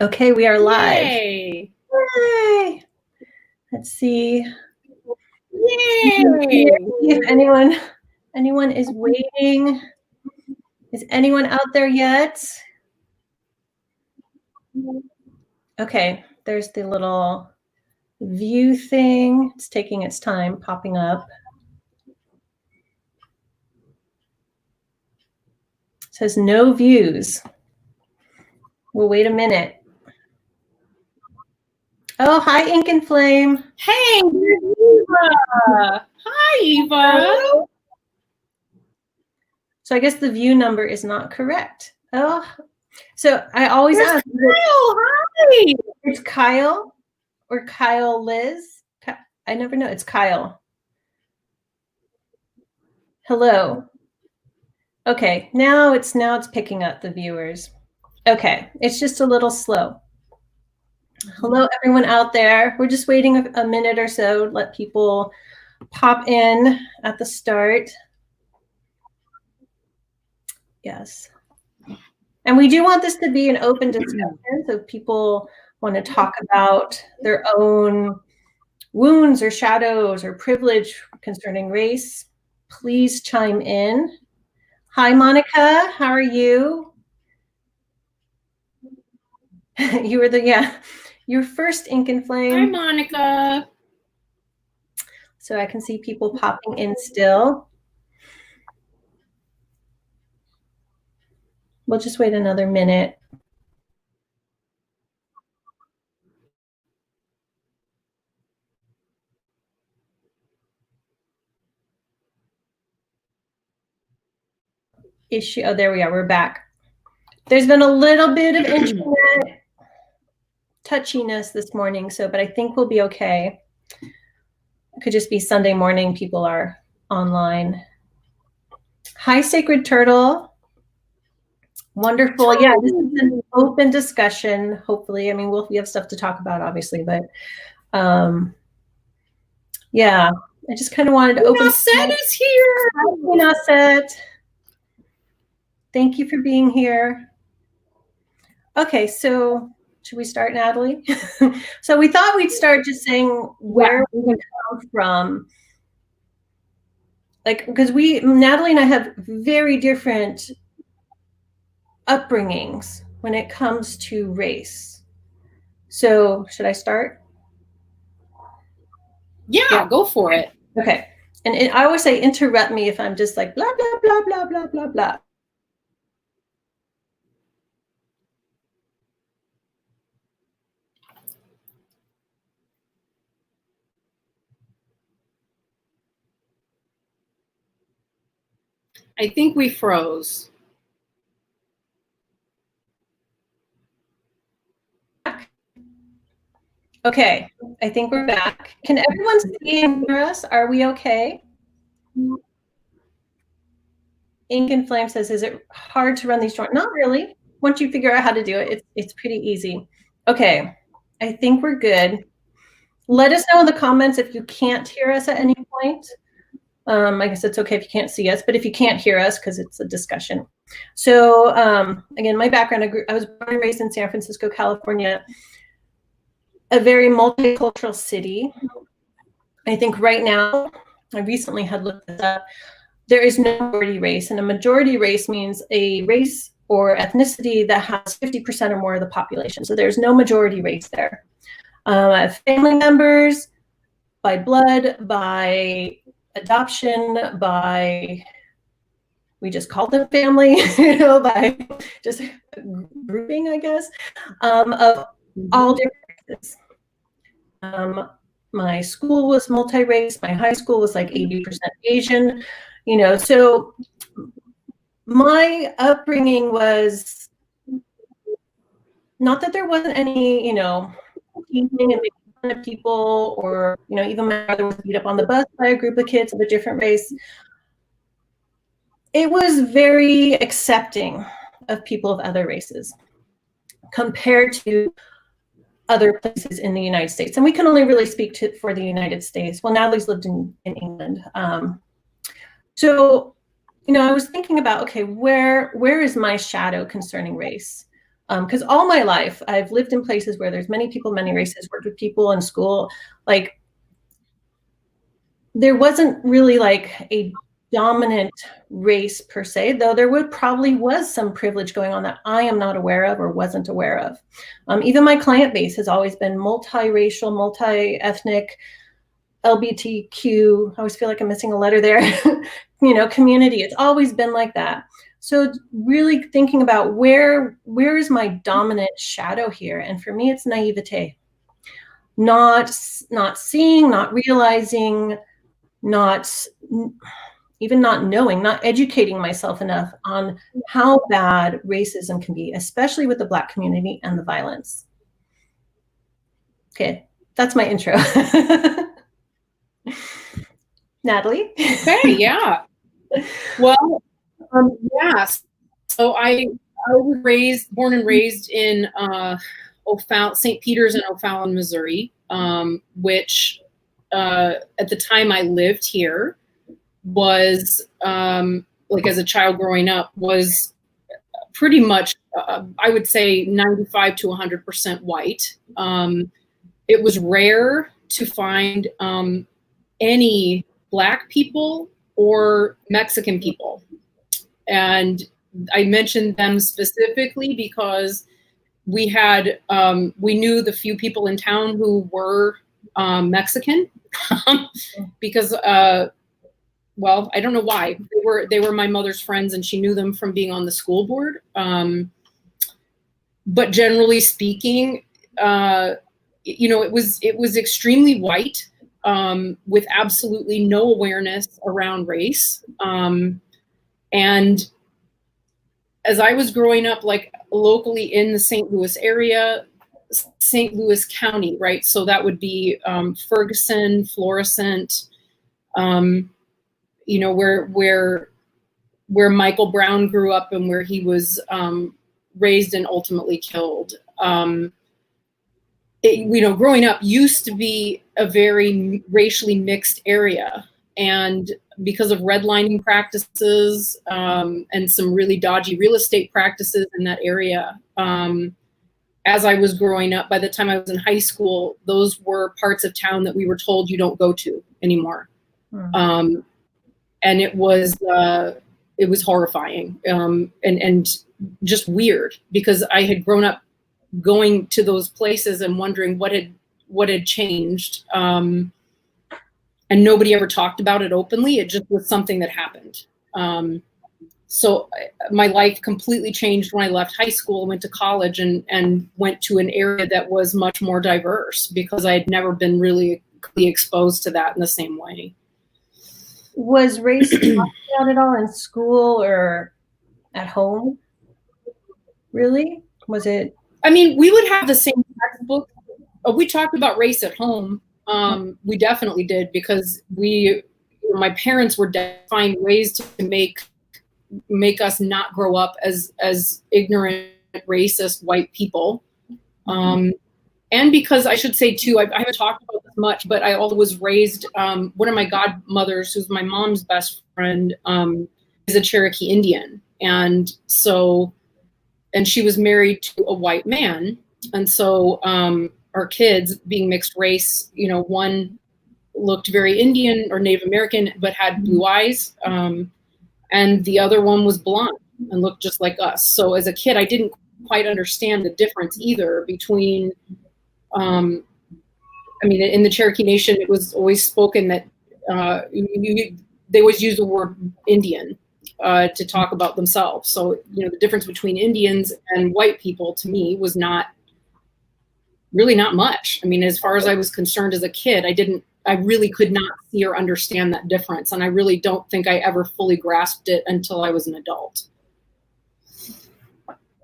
Okay, we are live. Yay! Yay! Let's see. Yay! If anyone is waiting. Is anyone out there yet? Okay, there's the little view thing. It's taking its time popping up. It says no views. We'll wait a minute. Oh, hi, Ink and Flame. Hey, Eva. Hi, Eva. So I guess the view number is not correct. Oh, so I always ask. Kyle, hi. It's Kyle or Kyle Liz. I never know. It's Kyle. Hello. Okay, now it's picking up the viewers. Okay, it's just a little slow. Hello, everyone out there. We're just waiting a minute or so, let people pop in at the start. Yes. And we do want this to be an open discussion, so if people want to talk about their own wounds or shadows or privilege concerning race, please chime in. Hi, Monica. How are you? You were your first Ink and Flame. Hi, Monica. So I can see people popping in still. We'll just wait another minute. Issue. Oh, there we are. We're back. There's been a little bit of internet touchiness this morning, but I think we'll be okay. It could just be Sunday morning. People are online. Hi, Sacred Turtle. Wonderful. Yeah, this is an open discussion, hopefully. I mean, we have stuff to talk about, obviously, but yeah, I just kind of wanted to open. Naset is here. Hi, Naset. Thank you for being here. Okay, so should we start, Natalie? So we thought we'd start just saying where we come from. Like, because Natalie and I have very different upbringings when it comes to race. So should I start? Yeah, go for it. Okay. And I always say interrupt me if I'm just like blah, blah, blah, blah, blah, blah, blah. I think we froze. Okay, I think we're back. Can everyone see and hear us? Are we okay? Ink and Flame says, is it hard to run these drawings? Not really. Once you figure out how to do it, it's pretty easy. Okay, I think we're good. Let us know in the comments if you can't hear us at any point. I guess it's okay if you can't see us, but if you can't hear us, because it's a discussion. So again, my background, I was born and raised in San Francisco, California, a very multicultural city. I think right now, I recently had looked this up, there is no majority race, and a majority race means a race or ethnicity that has 50% or more of the population. So there's no majority race there. Family members, by blood, by adoption, we just call them family, by just grouping, I guess, of all different races. My school was multi-race. My high school was like 80% Asian, so my upbringing was not that there wasn't any, teasing and making fun of people, or, even my mother was beat up on the bus by a group of kids of a different race. It was very accepting of people of other races compared to other places in the United States. And we can only really speak for the United States. Well, Natalie's lived in England. So, I was thinking about, okay, where is my shadow concerning race? Because all my life I've lived in places where there's many people, many races, worked with people in school. Like, there wasn't really like a dominant race per se, though there probably was some privilege going on that I am not aware of or wasn't aware of. Even my client base has always been multiracial, multi-ethnic, LGBTQ. I always feel like I'm missing a letter there. Community. It's always been like that. So really thinking about where is my dominant shadow here? And for me, it's naivete. Not seeing, not realizing, not knowing, not educating myself enough on how bad racism can be, especially with the Black community and the violence. Okay, that's my intro. Natalie? Okay, yeah. Well, yes. So I was born and raised in St. Peter's in O'Fallon, Missouri, which at the time I lived here was, like as a child growing up, was pretty much, I would say 95 to 100% white. It was rare to find any Black people or Mexican people. And I mentioned them specifically because we knew the few people in town who were Mexican because, well, I don't know why. They were my mother's friends and she knew them from being on the school board. But generally speaking, it was extremely white, with absolutely no awareness around race. And as I was growing up, like locally in the St. Louis area, St. Louis County, right? So that would be Ferguson, Florissant, where Michael Brown grew up and where he was raised and ultimately killed. Growing up used to be a very racially mixed area. And because of redlining practices and some really dodgy real estate practices in that area, as I was growing up, by the time I was in high school, those were parts of town that we were told you don't go to anymore. And it was horrifying and just weird because I had grown up going to those places and wondering what had changed. And nobody ever talked about it openly. It just was something that happened. So my life completely changed when I left high school and went to college and went to an area that was much more diverse because I had never been really exposed to that in the same way. Was race talked about at all in school or at home? Really? Was it? I mean, we would have the same textbook. We talked about race at home. We definitely did because my parents were finding ways to make us not grow up as ignorant, racist white people. And because I should say too, I haven't talked about this much, but I also was raised, one of my godmothers, who's my mom's best friend, is a Cherokee Indian. And she was married to a white man. And so our kids being mixed race, one looked very Indian or Native American, but had blue eyes. And the other one was blonde and looked just like us. So as a kid, I didn't quite understand the difference either between, in the Cherokee Nation, it was always spoken that they always use the word Indian to talk about themselves. So, the difference between Indians and white people to me was not much. I mean, as far as I was concerned as a kid, I really could not see or understand that difference. And I really don't think I ever fully grasped it until I was an adult.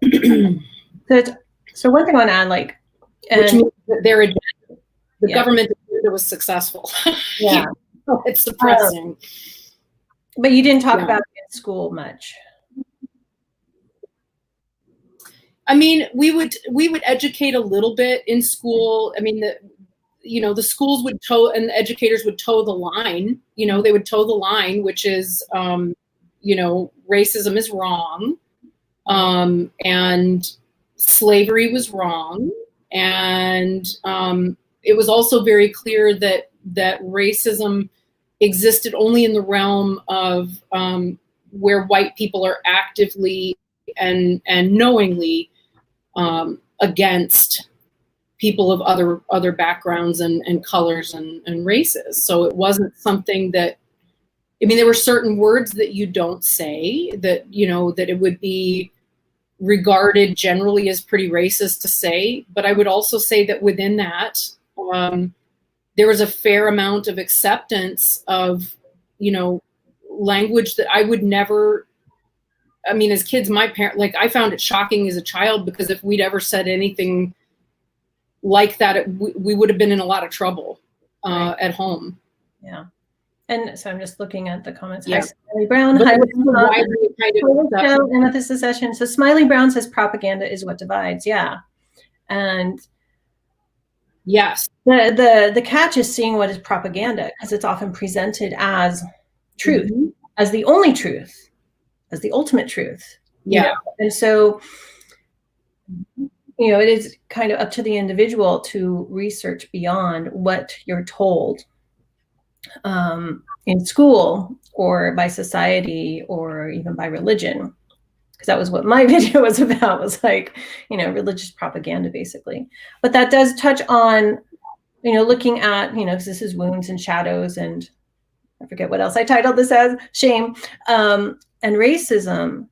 So one thing I want to add, which means that the government agenda was successful. Yeah. It's depressing. But you didn't talk about it in school much. I mean, we would educate a little bit in school. I mean, the schools would toe and the educators would toe the line. They would toe the line, which is, racism is wrong. And slavery was wrong, and it was also very clear that racism existed only in the realm of where white people are actively and knowingly against people of other backgrounds and colors and races. So it wasn't something that, I mean, there were certain words that you don't say, that, you know, that it would be regarded generally as pretty racist to say. But I would also say that within that, there was a fair amount of acceptance of, you know, language that I would never, I mean, as kids, like, I found it shocking as a child, because if we'd ever said anything like that, we would have been in a lot of trouble at home. Yeah. And so I'm just looking at the comments. Yeah. Hi, Smiley Brown. But Hi, kind of Amethyst is session. So Smiley Brown says propaganda is what divides. Yeah. And yes, the catch is seeing what is propaganda, because it's often presented as truth, as the only truth, as the ultimate truth. Yeah. You know? And so, you know, it is kind of up to the individual to research beyond what you're told in school or by society or even by religion, because that was what my video was about, was like, you know, religious propaganda basically. But that does touch on, you know, looking at, you know, because this is wounds and shadows, and I forget what else I titled this as, shame and racism,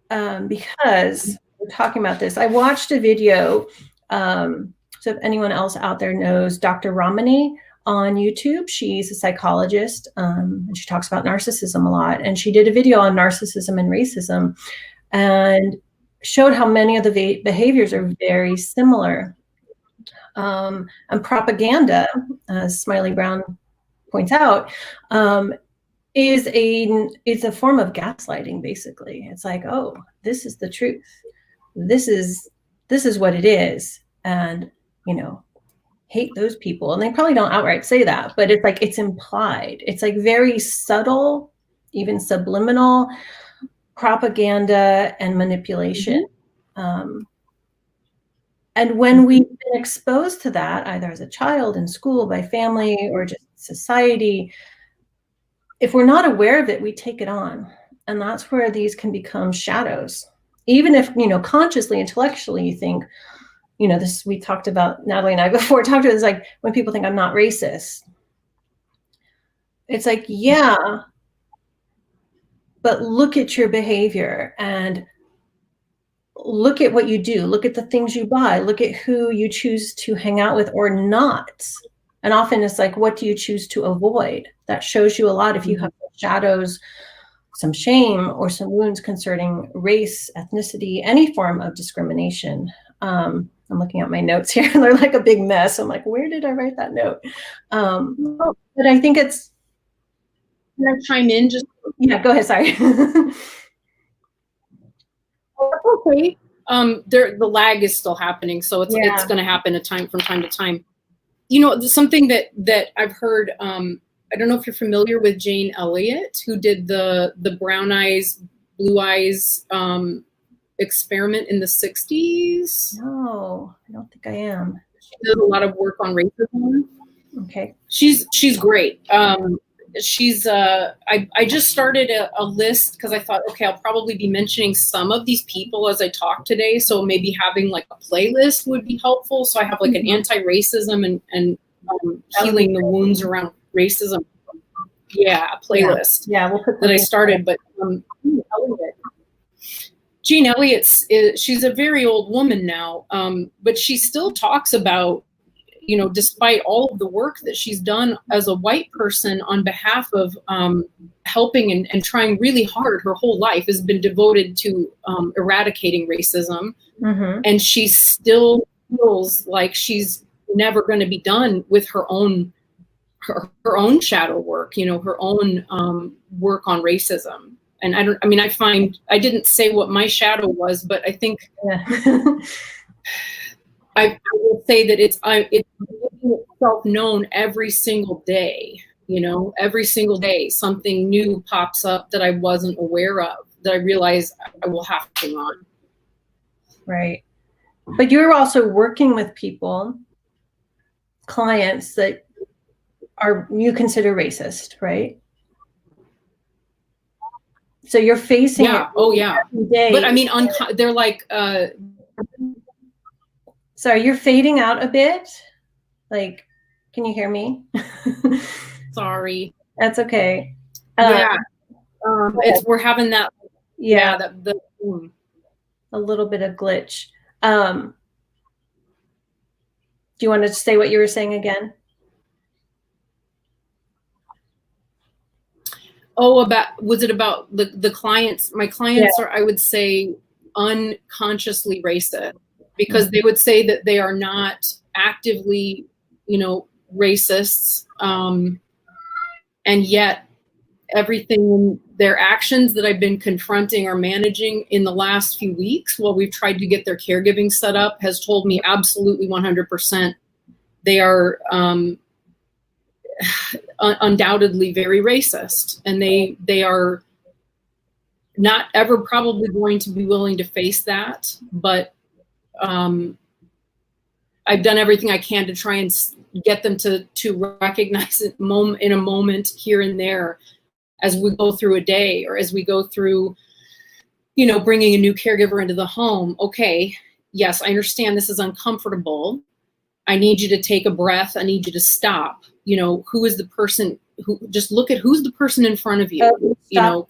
because we're talking about this. I watched a video, so if anyone else out there knows Dr. Ramani on YouTube, she's a psychologist, and she talks about narcissism a lot. And she did a video on narcissism and racism and showed how many of the behaviors are very similar. And propaganda, as Smiley Brown points out, is a form of gaslighting, basically. It's like, oh, this is the truth. This is what it is. And, you know, hate those people. And they probably don't outright say that, but it's like, it's implied. It's like very subtle, even subliminal propaganda and manipulation. And when we've been exposed to that, either as a child, in school, by family, or just society, if we're not aware of it, we take it on. And that's where these can become shadows. Even if, you know, consciously, intellectually, you think, you know, this, we talked about, Natalie and I before talked about this, like when people think I'm not racist, it's like, yeah, but look at your behavior and look at what you do. Look at the things you buy. Look at who you choose to hang out with or not. And often it's like, what do you choose to avoid? That shows you a lot if you have shadows, some shame or some wounds concerning race, ethnicity, any form of discrimination. I'm looking at my notes here and they're like a big mess. I'm like, where did I write that note? But I think it's, can I chime in? Just, yeah, go ahead. Sorry. Okay. The lag is still happening, so it's going to happen from time to time. You know, something that I've heard. I don't know if you're familiar with Jane Elliott, who did the brown eyes, blue eyes experiment in the 60s. No, I don't think I am. She does a lot of work on racism. Okay. She's great. I just started a list because I thought, okay, I'll probably be mentioning some of these people as I talk today. So maybe having like a playlist would be helpful. So I have like an anti-racism and healing the wounds around racism. Yeah, a playlist. Yeah, we'll put that I started. But Jane Elliott, she's a very old woman now, but she still talks about, you know, despite all of the work that she's done as a white person on behalf of helping and trying really hard, her whole life has been devoted to eradicating racism. And she still feels like she's never going to be done with her own shadow work, you know, her own work on racism. And I didn't say what my shadow was, but I think I will say that it's making itself known every single day. You know, every single day something new pops up that I wasn't aware of, that I realize I will have to learn. right? But you're also working with people, clients that you consider racist, right? So you're facing it every day. But I mean, they're like. Sorry, you're fading out a bit. Like, can you hear me? Sorry. That's okay. We're having that. A little bit of glitch. Do you want to say what you were saying again? Was it about the clients? My clients are, I would say, unconsciously racist, because they would say that they are not actively, racists, and yet everything in their actions that I've been confronting or managing in the last few weeks while we've tried to get their caregiving set up has told me absolutely 100% they are undoubtedly very racist, and they are not ever probably going to be willing to face that. But I've done everything I can to try and get them to recognize it in a moment here and there as we go through a day, or as we go through, bringing a new caregiver into the home. Okay, yes, I understand this is uncomfortable. I need you to take a breath. I need you to stop. Who is the person who, just look at who's the person in front of you. I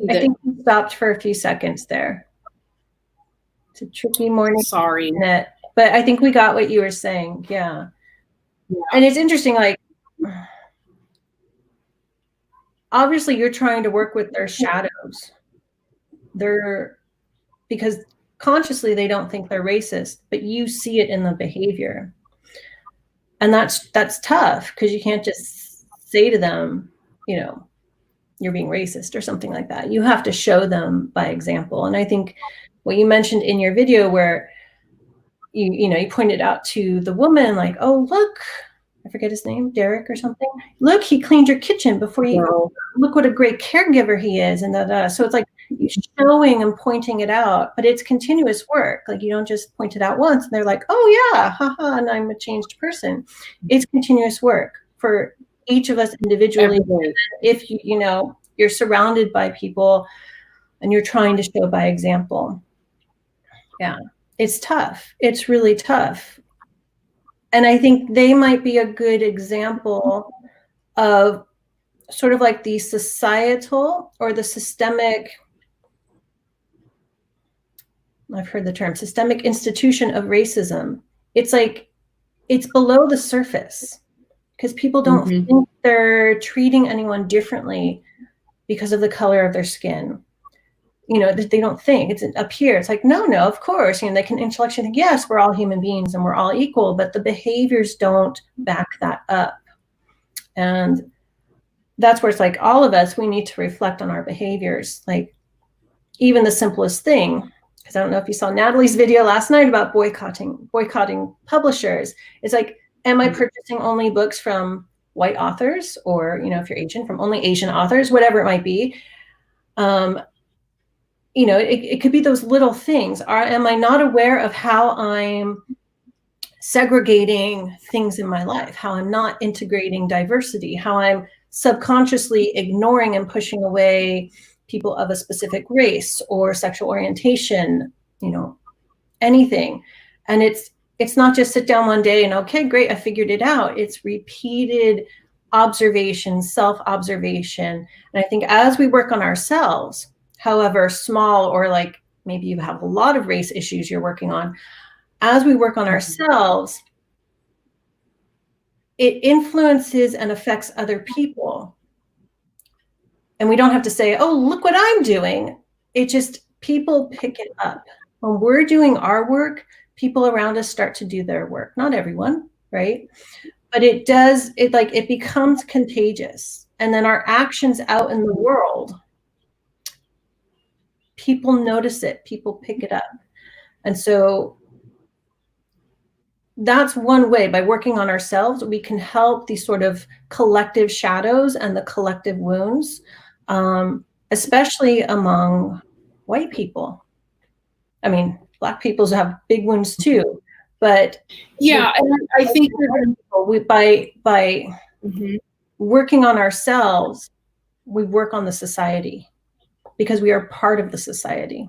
think you stopped for a few seconds there. It's a tricky morning. Sorry. But I think we got what you were saying. Yeah. And it's interesting, like, obviously you're trying to work with their shadows. Because consciously they don't think they're racist, but you see it in the behavior. And that's tough, because you can't just say to them, you're being racist or something like that. You have to show them by example. And I think what you mentioned in your video, where you pointed out to the woman, like, oh, look, I forget his name, Derek or something. Look, he cleaned your kitchen before you. Look what a great caregiver he is, and so it's like you're showing and pointing it out, but it's continuous work. Like, you don't just point it out once and they're like, oh yeah, haha, and I'm a changed person. It's continuous work for each of us individually. If you're surrounded by people and you're trying to show by example. Yeah, it's tough. It's really tough. And I think they might be a good example of sort of like the societal or the systemic, I've heard the term, systemic institution of racism. It's like, it's below the surface, because people don't think they're treating anyone differently because of the color of their skin. They don't think it's up here. It's like, no, of course, they can intellectually think, yes, we're all human beings and we're all equal, but the behaviors don't back that up. And that's where it's like, all of us, we need to reflect on our behaviors. Like, even the simplest thing, because I don't know if you saw Natalie's video last night about boycotting publishers. It's like, am I purchasing only books from white authors, or, if you're Asian, from only Asian authors, whatever it might be. It could be those little things. Am I not aware of how I'm segregating things in my life, how I'm not integrating diversity, how I'm subconsciously ignoring and pushing away people of a specific race or sexual orientation, anything. And it's not just sit down one day and, okay, great, I figured it out. It's repeated observation, self-observation. And I think as we work on ourselves, however small, or like maybe you have a lot of race issues you're working on, as we work on ourselves, it influences and affects other people. And we don't have to say, oh, look what I'm doing. It just, people pick it up. When we're doing our work, people around us start to do their work. Not everyone, right? But it becomes contagious. And then our actions out in the world, people notice it, people pick it up. And so that's one way. By working on ourselves, we can help these sort of collective shadows and the collective wounds, especially among white people. I mean, Black people have big wounds too, but yeah, and I think by mm-hmm. working on ourselves, we work on the society because we are part of the society.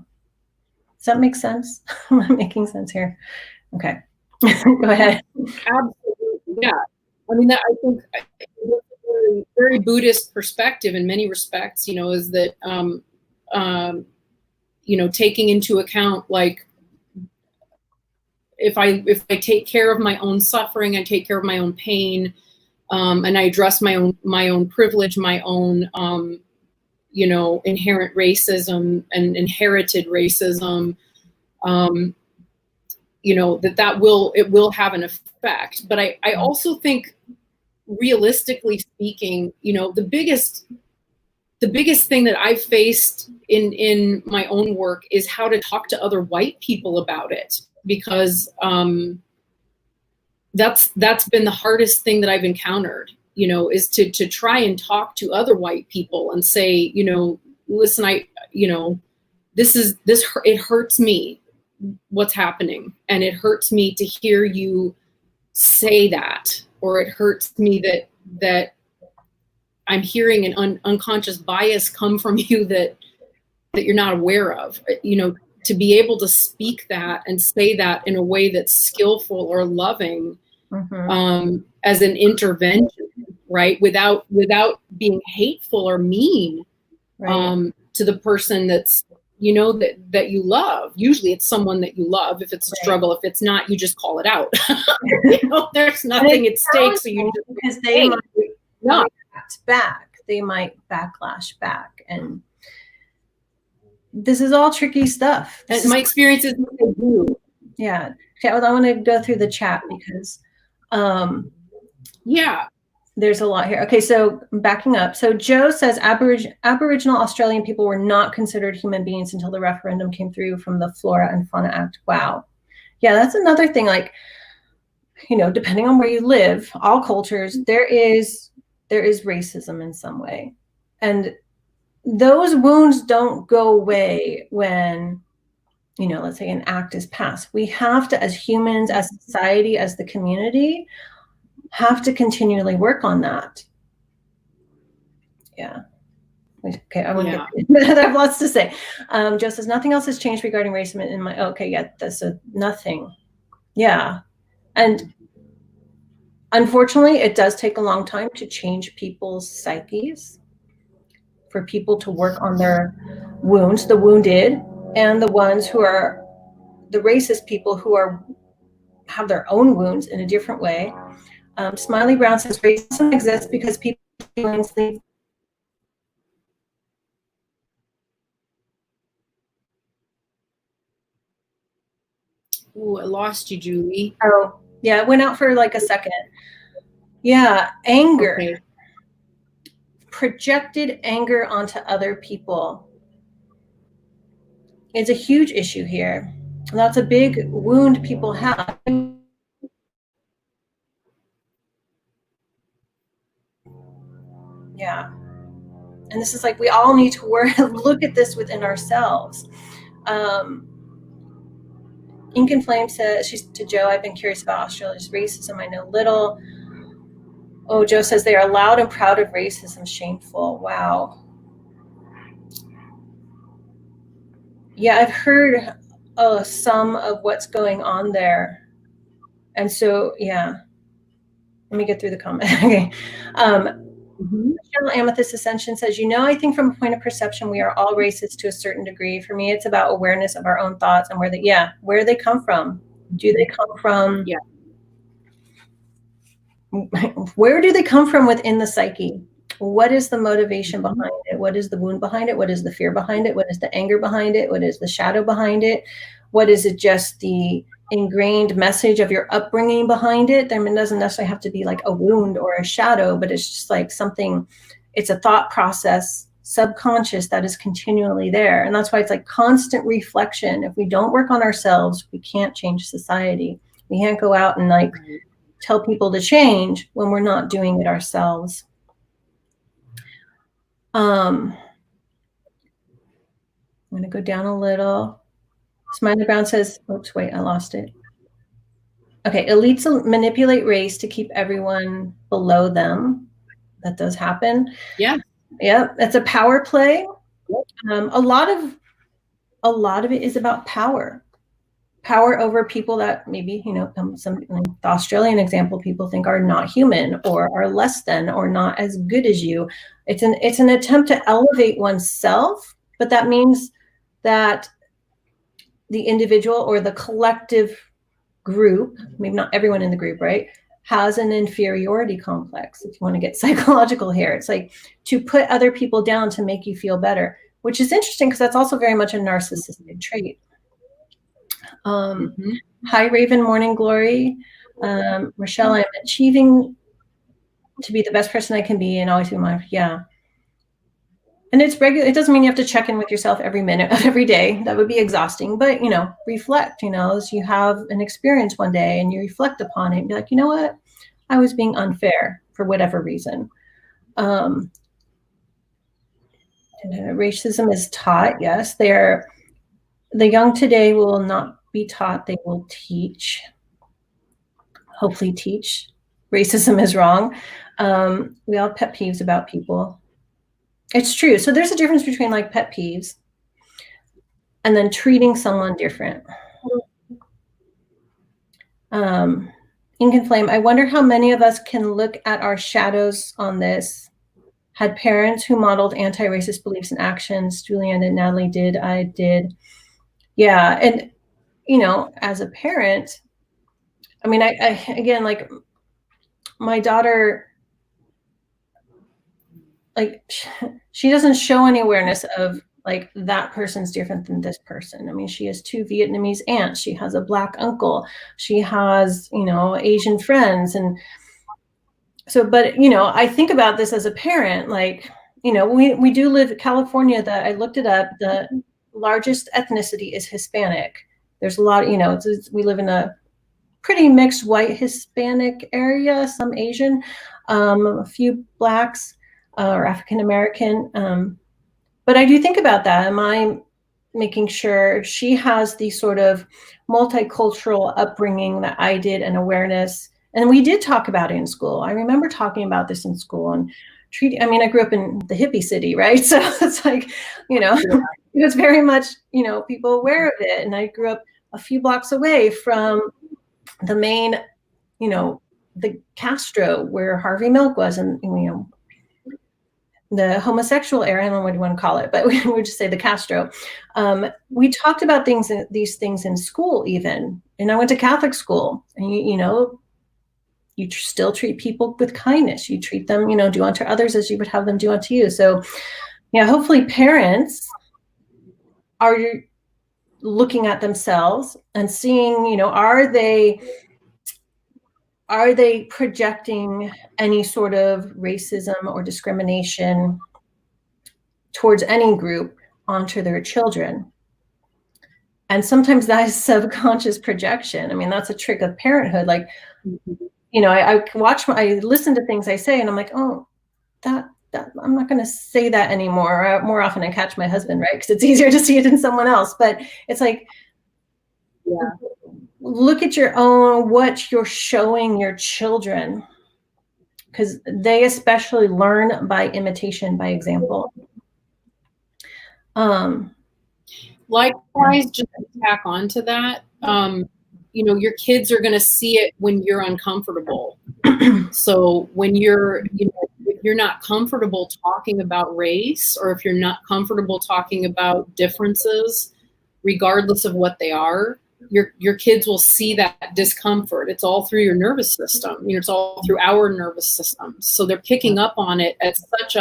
Does that make sense? Am I making sense here? Okay. Go ahead. Absolutely, yeah. I mean, I think very, very Buddhist perspective in many respects, you know, is that, you know, taking into account, like, if I take care of my own suffering, I take care of my own pain, and I address my own privilege, my own, you know, inherent racism and inherited racism, you know, it will have an effect. But I also think, realistically speaking, you know, the biggest thing that I've faced in my own work is how to talk to other white people about it, because that's been the hardest thing that I've encountered, you know, is to try and talk to other white people and say, you know, listen, you know, it hurts me what's happening, and it hurts me to hear you say that, or it hurts me that I'm hearing an unconscious bias come from you that you're not aware of, you know, to be able to speak that and say that in a way that's skillful or loving, as an intervention, right? Without being hateful or mean, right, to the person that's, you know, that you love. Usually it's someone that you love. If it's a struggle, if it's not, you just call it out. You know, there's nothing at stake. So you just, because they might react back. They might backlash back. And this is all tricky stuff. And my experience is what they do. Yeah. Okay, I want to go through the chat because yeah, there's a lot here. Okay, so backing up. So Joe says Aboriginal Australian people were not considered human beings until the referendum came through from the Flora and Fauna Act. Wow. Yeah, that's another thing. Like, you know, depending on where you live, all cultures, there is racism in some way. And those wounds don't go away when, you know, let's say an act is passed. We have to, as humans, as society, as the community, have to continually work on that. Yeah. Okay, I want to get I have lots to say. Joe says nothing else has changed regarding racism in my that's nothing. Yeah. And unfortunately, it does take a long time to change people's psyches, for people to work on their wounds, the wounded, and the ones who are the racist people who have their own wounds in a different way. Smiley Brown says racism exists because people leave. Ooh, I lost you, Julie. Oh, yeah, it went out for like a second. Yeah, anger. Okay. Projected anger onto other people. It's a huge issue here. That's a big wound people have. Yeah. And this is like, we all need to look at this within ourselves. Ink and Flame says, she's to Joe, I've been curious about Australia's racism. I know little. Oh, Joe says they are loud and proud of racism. Shameful. Wow. Yeah, I've heard some of what's going on there. And so, yeah. Let me get through the comment. Okay. Amethyst Ascension says, you know, I think from a point of perception, we are all racist to a certain degree. For me, it's about awareness of our own thoughts and where they come from. Do they come from? Yeah. Where do they come from within the psyche? What is the motivation behind it? What is the wound behind it? What is the fear behind it? What is the anger behind it? What is the shadow behind it? What is it just the ingrained message of your upbringing behind it? I mean, it doesn't necessarily have to be like a wound or a shadow, but it's just like something, it's a thought process, subconscious, that is continually there. And that's why it's like constant reflection. If we don't work on ourselves, we can't change society. We can't go out and like tell people to change when we're not doing it ourselves. I'm going to go down a little. Smiley Brown says, oops, wait, I lost it. Okay, elites manipulate race to keep everyone below them. That does happen. Yeah. Yeah, that's a power play. A lot of it is about power over people that maybe, some the Australian example, people think are not human or are less than or not as good as you. It's an attempt to elevate oneself, but that means that the individual or the collective group, maybe not everyone in the group, right, has an inferiority complex. If you want to get psychological here, it's like to put other people down to make you feel better, which is interesting because that's also very much a narcissistic trait. Hi, Raven, morning glory. Rochelle, I'm achieving to be the best person I can be and always be mindful. Yeah. And it's regular. It doesn't mean you have to check in with yourself every minute of every day. That would be exhausting. But, reflect, as you have an experience one day and you reflect upon it and be like, you know what? I was being unfair for whatever reason. Racism is taught. Yes, the young today will not be taught. They will teach. Hopefully teach. Racism is wrong. We all have pet peeves about people. It's true. So there's a difference between like pet peeves and then treating someone different. Ink and Flame, I wonder how many of us can look at our shadows on this. Had parents who modeled anti-racist beliefs and actions. Julianne and Natalie did. I did. Yeah. And, as a parent, I mean, I again, like my daughter, like she doesn't show any awareness of like that person's different than this person. I mean, she has 2 Vietnamese aunts. She has a Black uncle. She has, Asian friends. And so, but, I think about this as a parent, like, we do live in California. That I looked it up. The largest ethnicity is Hispanic. There's a lot, we live in a pretty mixed white Hispanic area, some Asian, a few Blacks or African American. But I do think about that. Am I making sure she has the sort of multicultural upbringing that I did and awareness? And we did talk about it in school. I remember talking about this in school and I grew up in the hippie city, right? So it's like, it was very much, people aware of it. And I grew up a few blocks away from the main, the Castro where Harvey Milk was, and the homosexual area. I don't know what you want to call it, but we would just say the Castro. We talked about these things in school even, and I went to Catholic school, and you still treat people with kindness. You treat them, do unto others as you would have them do unto you. So, yeah, hopefully parents are looking at themselves and seeing, are they projecting any sort of racism or discrimination towards any group onto their children? And sometimes that is subconscious projection. I mean, that's a trick of parenthood. Like, I listen to things I say and I'm like, oh, that I'm not going to say that anymore. More often I catch my husband, right? Because it's easier to see it in someone else. But it's like, look at your own, what you're showing your children, because they especially learn by imitation, by example. Likewise, just to tack on to that, your kids are going to see it when you're uncomfortable. So when if you're not comfortable talking about race, or if you're not comfortable talking about differences, regardless of what they are, your kids will see that discomfort. It's all through your nervous system. It's all through our nervous system. So they're picking up on it at such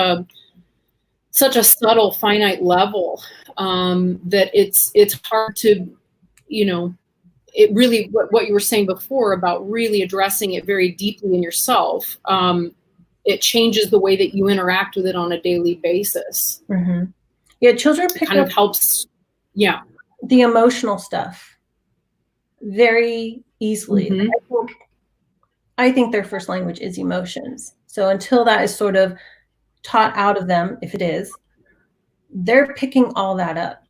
a subtle, finite level that it's hard to, it really, what you were saying before about really addressing it very deeply in yourself, it changes the way that you interact with it on a daily basis. Mm-hmm. Yeah, children pick up helps. Yeah, the emotional stuff very easily. Mm-hmm. I think their first language is emotions. So until that is sort of taught out of them, if it is, they're picking all that up.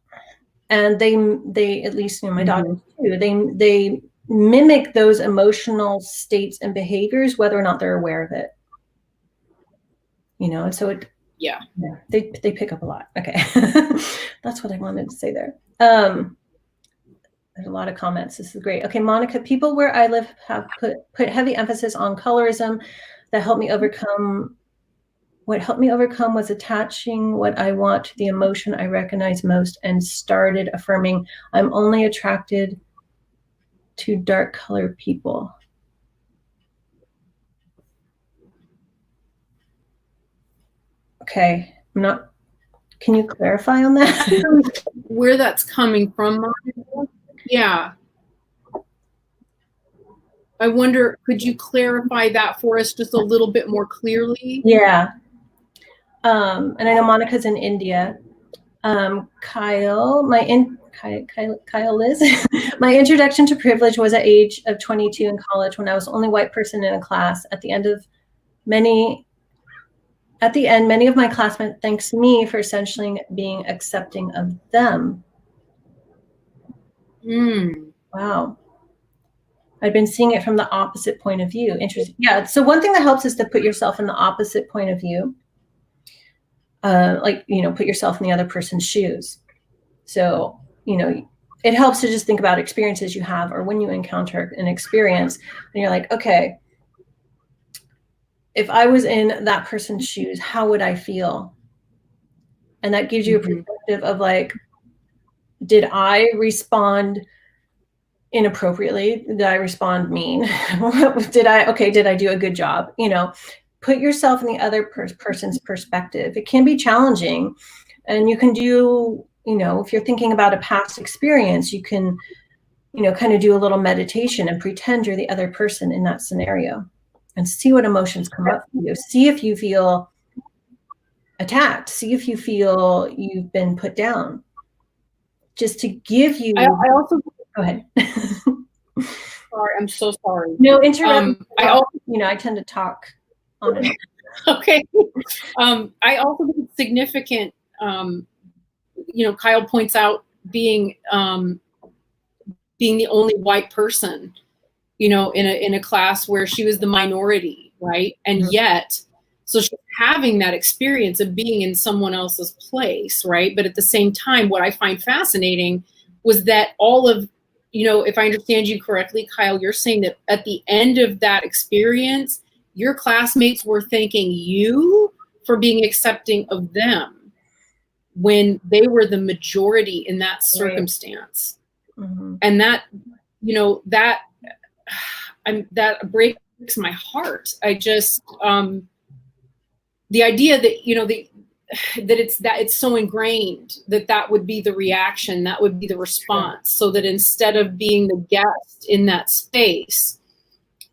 and they at least, my daughters too, they mimic those emotional states and behaviors whether or not they're aware of it. And so they pick up a lot. Okay. That's what I wanted to say there. There's a lot of comments. This is great. Okay, Monica, people where I live have put heavy emphasis on colorism. That helped me overcome. What helped me overcome was attaching what I want to the emotion I recognize most, and started affirming I'm only attracted to dark colored people. Okay, can you clarify on that? Where that's coming from, Monica? Yeah. I wonder, could you clarify that for us just a little bit more clearly? Yeah. And I know Monica's in India. Kyle Liz. My introduction to privilege was at age of 22 in college, when I was the only white person in a class. At the end, many of my classmates thanked me for essentially being accepting of them. Wow. I've been seeing it from the opposite point of view. Interesting. Yeah. So one thing that helps is to put yourself in the opposite point of view. Put yourself in the other person's shoes. So, it helps to just think about experiences you have, or when you encounter an experience and you're like, okay, if I was in that person's shoes, how would I feel? And that gives you a perspective of like, did I respond inappropriately? Did I respond mean? Did I do a good job? Put yourself in the other person's perspective. It can be challenging, and you can do, if you're thinking about a past experience, you can, kind of do a little meditation and pretend you're the other person in that scenario, and see what emotions come up for you. See if you feel attacked. See if you feel you've been put down. Just to give you. I also go ahead. Sorry, I'm so sorry. No, interrupt. I tend to talk on and on. Okay. I also think it's significant. Kyle points out being the only white person, in a class where she was the minority, right? And yet, so she's having that experience of being in someone else's place, right? But at the same time, what I find fascinating was that all of, if I understand you correctly, Kyle, you're saying that at the end of that experience, your classmates were thanking you for being accepting of them when they were the majority in that circumstance. Right. And that, that breaks my heart. I just, the idea that, that it's so ingrained that would be the reaction, that would be the response. So that instead of being the guest in that space,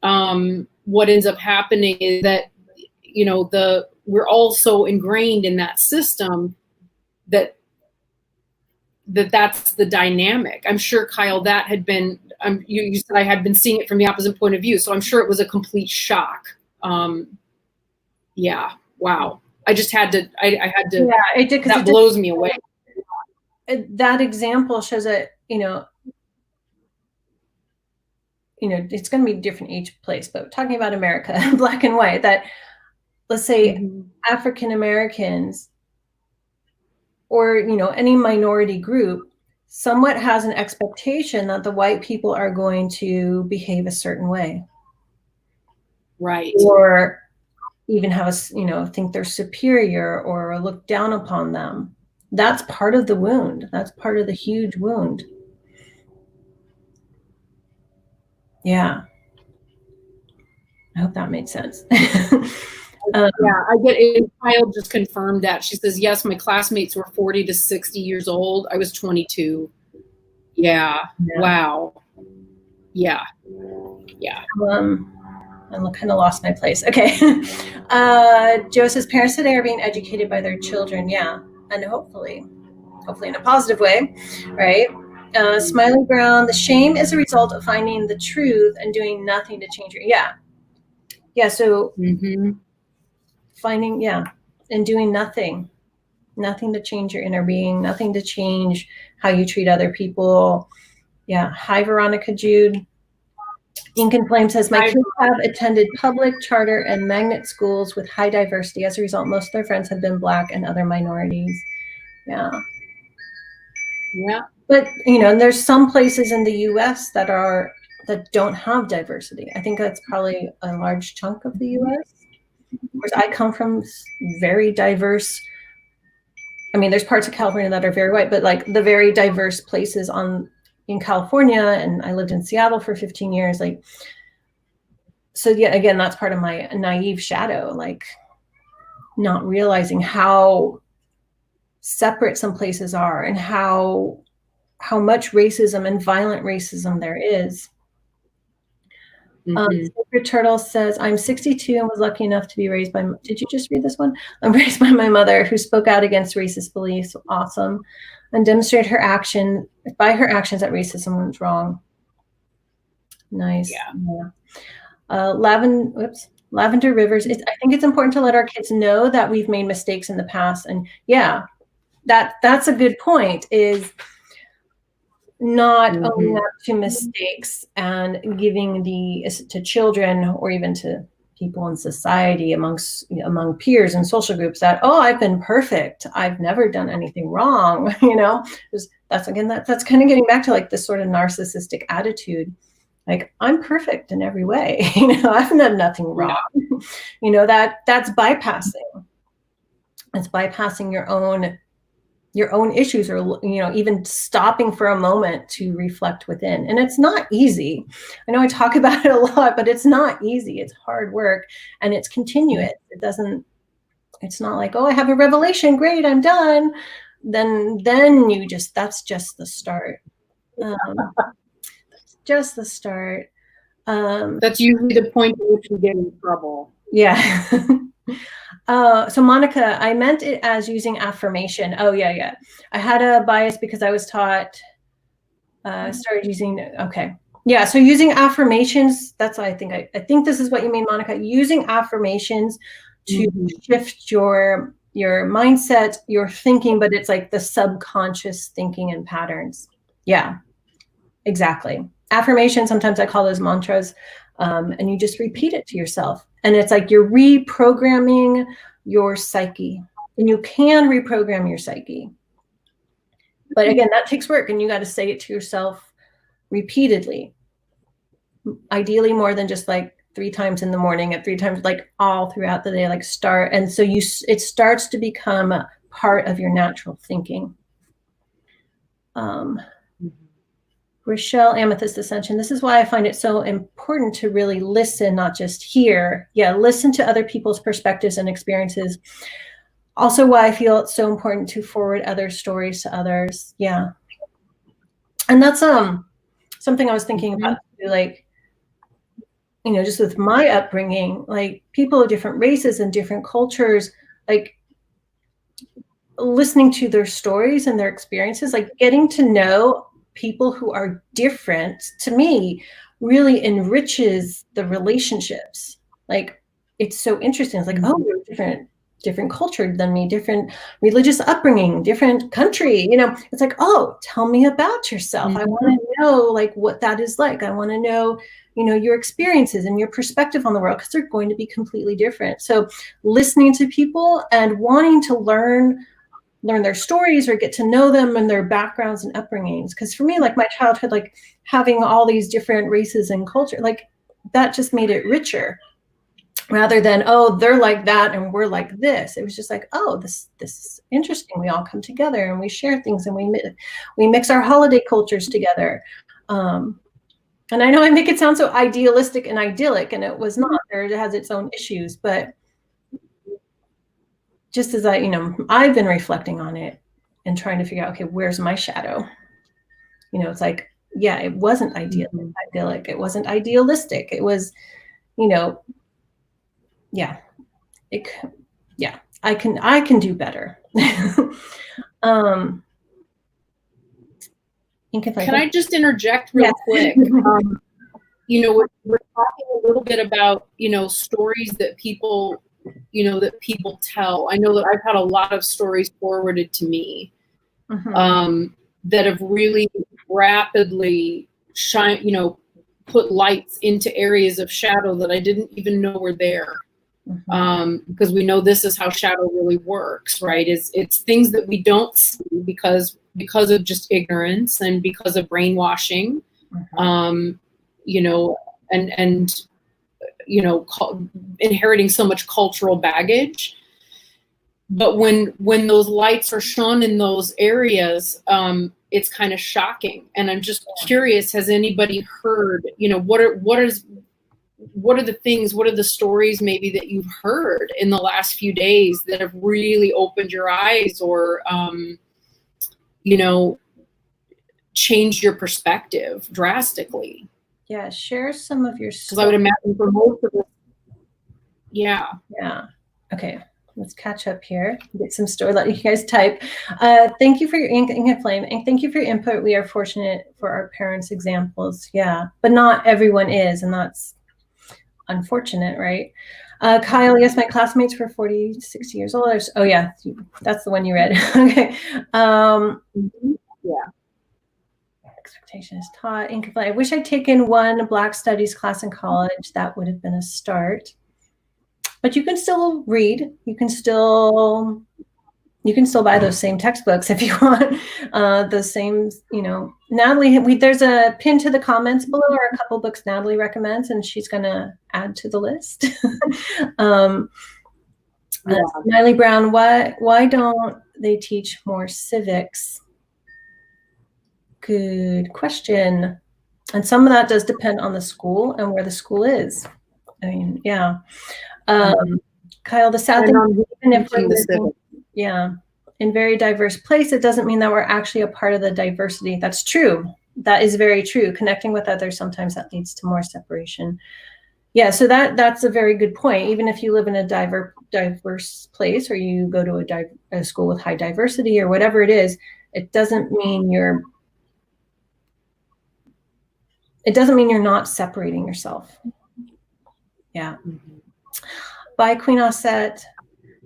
what ends up happening is that, we're all so ingrained in that system that's the dynamic. I'm sure, Kyle, that had been, you said I had been seeing it from the opposite point of view. So I'm sure it was a complete shock. Yeah. Wow. I just had to, I had to, yeah, it did, that blows me away. That example shows that, it's going to be different each place, but talking about America, black and white, that let's say African Americans or, any minority group somewhat has an expectation that the white people are going to behave a certain way. Right. Or even have us, think they're superior or look down upon them. That's part of the wound. That's part of the huge wound. Yeah. I hope that made sense. Yeah, I get it. Kyle just confirmed that. She says, yes, my classmates were 40 to 60 years old. I was 22. Yeah. Wow. Yeah. Yeah. I kind of lost my place. Okay. Joe says, parents today are being educated by their children. Yeah. And hopefully in a positive way, right? Smiley Brown, the shame is a result of finding the truth and doing nothing to change it. Yeah. Yeah. So finding, and doing nothing to change your inner being, nothing to change how you treat other people. Yeah. Hi, Veronica Jude. Ink and Flame says, my kids have attended public, charter, and magnet schools with high diversity. As a result, most of their friends have been Black and other minorities. Yeah. Yeah. But, you know, and there's some places in the US that don't have diversity. I think that's probably a large chunk of the US. Of course, I come from very diverse, I mean, there's parts of California that are very white, but like the very diverse places in California, and I lived in Seattle for 15 years. Like, so yeah, again, that's part of my naive shadow, like not realizing how separate some places are and how much racism and violent racism there is. Sacred Turtle says, I'm 62 and was lucky enough to be raised by, did you just read this one? I'm raised by my mother who spoke out against racist beliefs. Awesome. And demonstrated by her actions that racism was wrong. Nice. Yeah. Lavender Rivers. I think it's important to let our kids know that we've made mistakes in the past. And yeah, that's a good point, is not owning up to mistakes and giving to children or even to people in society among peers and social groups that, oh, I've been perfect, I've never done anything wrong. You know, that's kind of getting back to like this sort of narcissistic attitude, like I'm perfect in every way. You know, I've done nothing wrong. You know, that's bypassing. It's bypassing your own issues, or, you know, even stopping for a moment to reflect within. And it's not easy. I know I talk about it a lot, but it's not easy. It's hard work, and it's continuous. It's not like, oh, I have a revelation, great, I'm done. Then that's just the start. Just the start. That's usually the point at which you get in trouble. Yeah. So Monica, I meant it as using affirmation. Oh yeah. I had a bias because I was taught, started using, okay. Yeah, so using affirmations, that's what I think this is what you mean, Monica, using affirmations to shift your mindset, your thinking, but it's like the subconscious thinking and patterns. Yeah, exactly. Affirmation, sometimes I call those mantras, and you just repeat it to yourself. And it's like you're reprogramming your psyche, and you can reprogram your psyche. But again, that takes work, and you got to say it to yourself repeatedly. Ideally more than just like 3 times in the morning, at 3 times, like all throughout the day, like start. And so it starts to become a part of your natural thinking. Rochelle Amethyst Ascension. This is why I find it so important to really listen, not just hear. Yeah, listen to other people's perspectives and experiences. Also why I feel it's so important to forward other stories to others. Yeah. And that's something I was thinking about, like, you know, just with my upbringing, like people of different races and different cultures, like listening to their stories and their experiences, like getting to know people who are different, to me, really enriches the relationships. Like, it's so interesting. It's like, oh, you're different culture than me, different religious upbringing, different country. You know, it's like, oh, tell me about yourself. I want to know like what that is like. I want to know, you know, your experiences and your perspective on the world, because they're going to be completely different. So listening to people and wanting to learn their stories or get to know them and their backgrounds and upbringings. Because for me, like my childhood, like having all these different races and culture, like that just made it richer, rather than, oh, they're like that and we're like this. It was just like, oh, this is interesting. We all come together and we share things, and we mix our holiday cultures together. And I know I make it sound so idealistic and idyllic, and it was not. It has its own issues, but just as I've been reflecting on it and trying to figure out, okay, where's my shadow? You know, it's like, yeah, it wasn't idyllic. It wasn't idealistic. It was, you know, yeah, I can do better. Can I just interject real quick? You know, we're talking a little bit about, you know, stories that people tell. I know that I've had a lot of stories forwarded to me that have really rapidly put lights into areas of shadow that I didn't even know were there. Because we know this is how shadow really works, right? It's things that we don't see because of just ignorance and because of brainwashing, inheriting so much cultural baggage. But when those lights are shone in those areas, it's kind of shocking. And I'm just curious, has anybody heard, what are the stories maybe that you've heard in the last few days that have really opened your eyes or, changed your perspective drastically? Yeah, share some of your stories. Because I would imagine for most of us, yeah. Okay, let's catch up here. Get some story. Let you guys type. Thank you for your ink and flame, and thank you for your input. We are fortunate for our parents' examples. Yeah, but not everyone is, and that's unfortunate, right? Kyle, yes, my classmates were 40, 60 years old. Oh yeah, that's the one you read. Okay. Yeah. Expectation is taught. I wish I'd taken one Black Studies class in college. That would have been a start. But you can still read. You can still buy those same textbooks if you want. Those same, Natalie, there's a pin to the comments below or a couple books Natalie recommends, and she's going to add to the list. Miley Brown, why don't they teach more civics? Good question. And some of that does depend on the school and where the school is. I mean, yeah. Kyle, the sad thing, even if we're living, in very diverse place, it doesn't mean that we're actually a part of the diversity. That's true. That is very true. Connecting with others, sometimes that leads to more separation. Yeah, so that's a very good point. Even if you live in a diverse place or you go to a school with high diversity or whatever it is, it doesn't mean you're not separating yourself. Yeah. Bye, Queen Osset.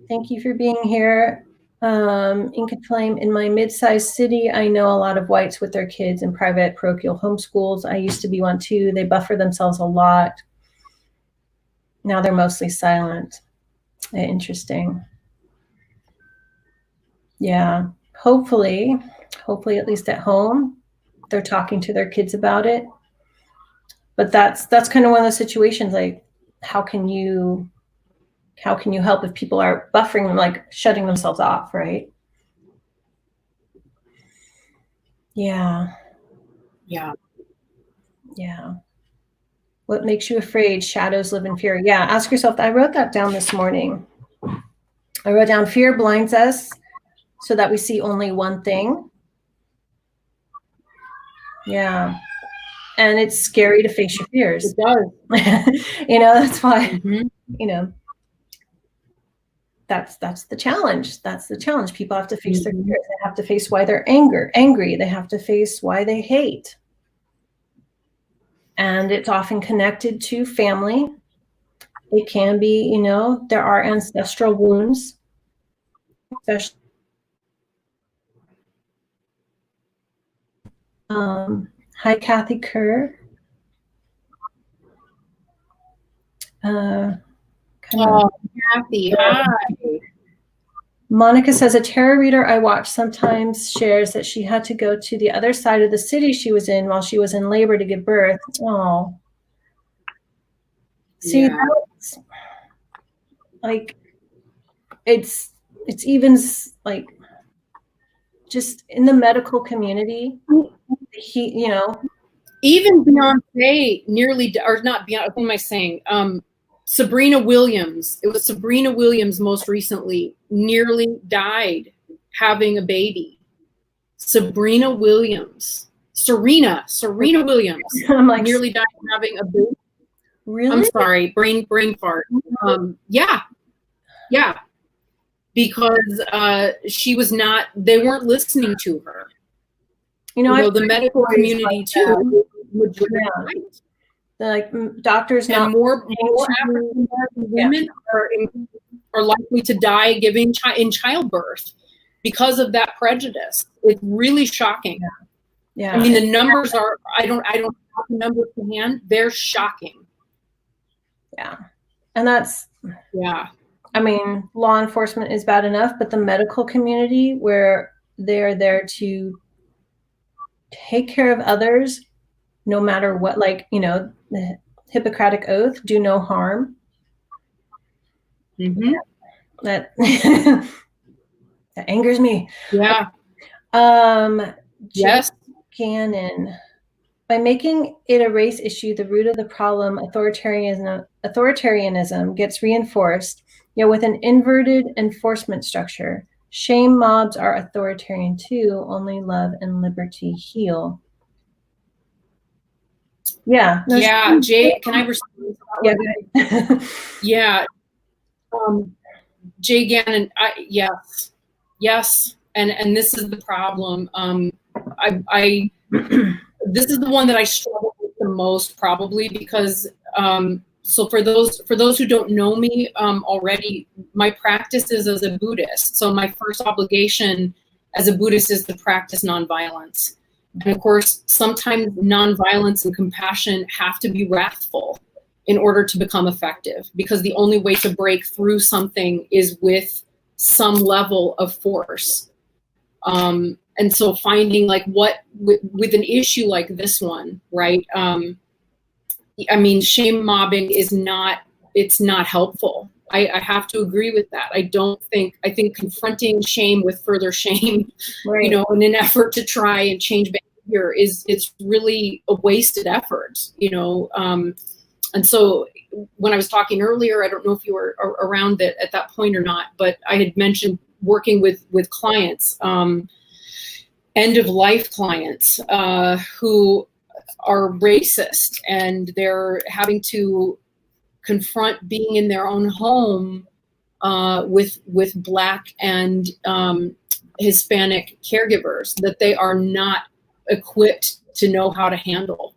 Thank you for being here. Ink and Flame, in my mid-sized city, I know a lot of whites with their kids in private parochial homeschools. I used to be one too. They buffer themselves a lot. Now they're mostly silent. Interesting. Yeah. Hopefully at least at home, they're talking to their kids about it. But that's kind of one of those situations, like, how can you help if people are buffering them, like shutting themselves off, right? Yeah. What makes you afraid? Shadows live in fear. Yeah, ask yourself that. I wrote that down this morning. I wrote down, fear blinds us so that we see only one thing. Yeah. And it's scary to face your fears. It does. That's why, that's the challenge. That's the challenge. People have to face their fears. They have to face why they're angry. They have to face why they hate. And it's often connected to family. It can be, there are ancestral wounds, especially. Hi, Kathy Kerr. Kathy, hi. Monica says, a tarot reader I watch sometimes shares that she had to go to the other side of the city she was in while she was in labor to give birth. Oh. See, that's like, it's even like, just in the medical community, even Beyonce nearly, or not Beyonce, what am I saying? Sabrina Williams. It was Sabrina Williams most recently nearly died having a baby. Serena Williams. I'm like, nearly died having a baby. Really? I'm sorry, brain fart. Yeah. Because she was not. They weren't listening to her. The medical community too. Like doctors, and more African American women are likely to die in childbirth, because of that prejudice. It's really shocking. Yeah. I mean, the numbers are, I don't have the numbers to hand. They're shocking. Yeah. And that's, yeah. I mean, law enforcement is bad enough, but the medical community, where they're there to take care of others, no matter what, like, you know, the Hippocratic Oath, do no harm. Mm-hmm. That that angers me. Yeah. Yes. Gannon. By making it a race issue, the root of the problem, authoritarianism, gets reinforced, yet with an inverted enforcement structure. Shame mobs are authoritarian too, only love and liberty heal. Yeah. No, yeah. Jay, can I respond? Yeah. yeah. Jay Gannon, yes. Yes. And this is the problem. This is the one that I struggle with the most, probably because so for those who don't know me already, my practice is as a Buddhist. So my first obligation as a Buddhist is to practice nonviolence. And of course, sometimes nonviolence and compassion have to be wrathful in order to become effective, because the only way to break through something is with some level of force. And so finding like what with an issue like this one, right? I mean, shame mobbing is not helpful. I have to agree with that. I think confronting shame with further shame, right, you know, in an effort to try and change behavior it's really a wasted effort, you know. And so when I was talking earlier, I don't know if you were around at that point or not, but I had mentioned working with clients, end of life clients who are racist, and they're having to confront being in their own home with Black and Hispanic caregivers that they are not equipped to know how to handle,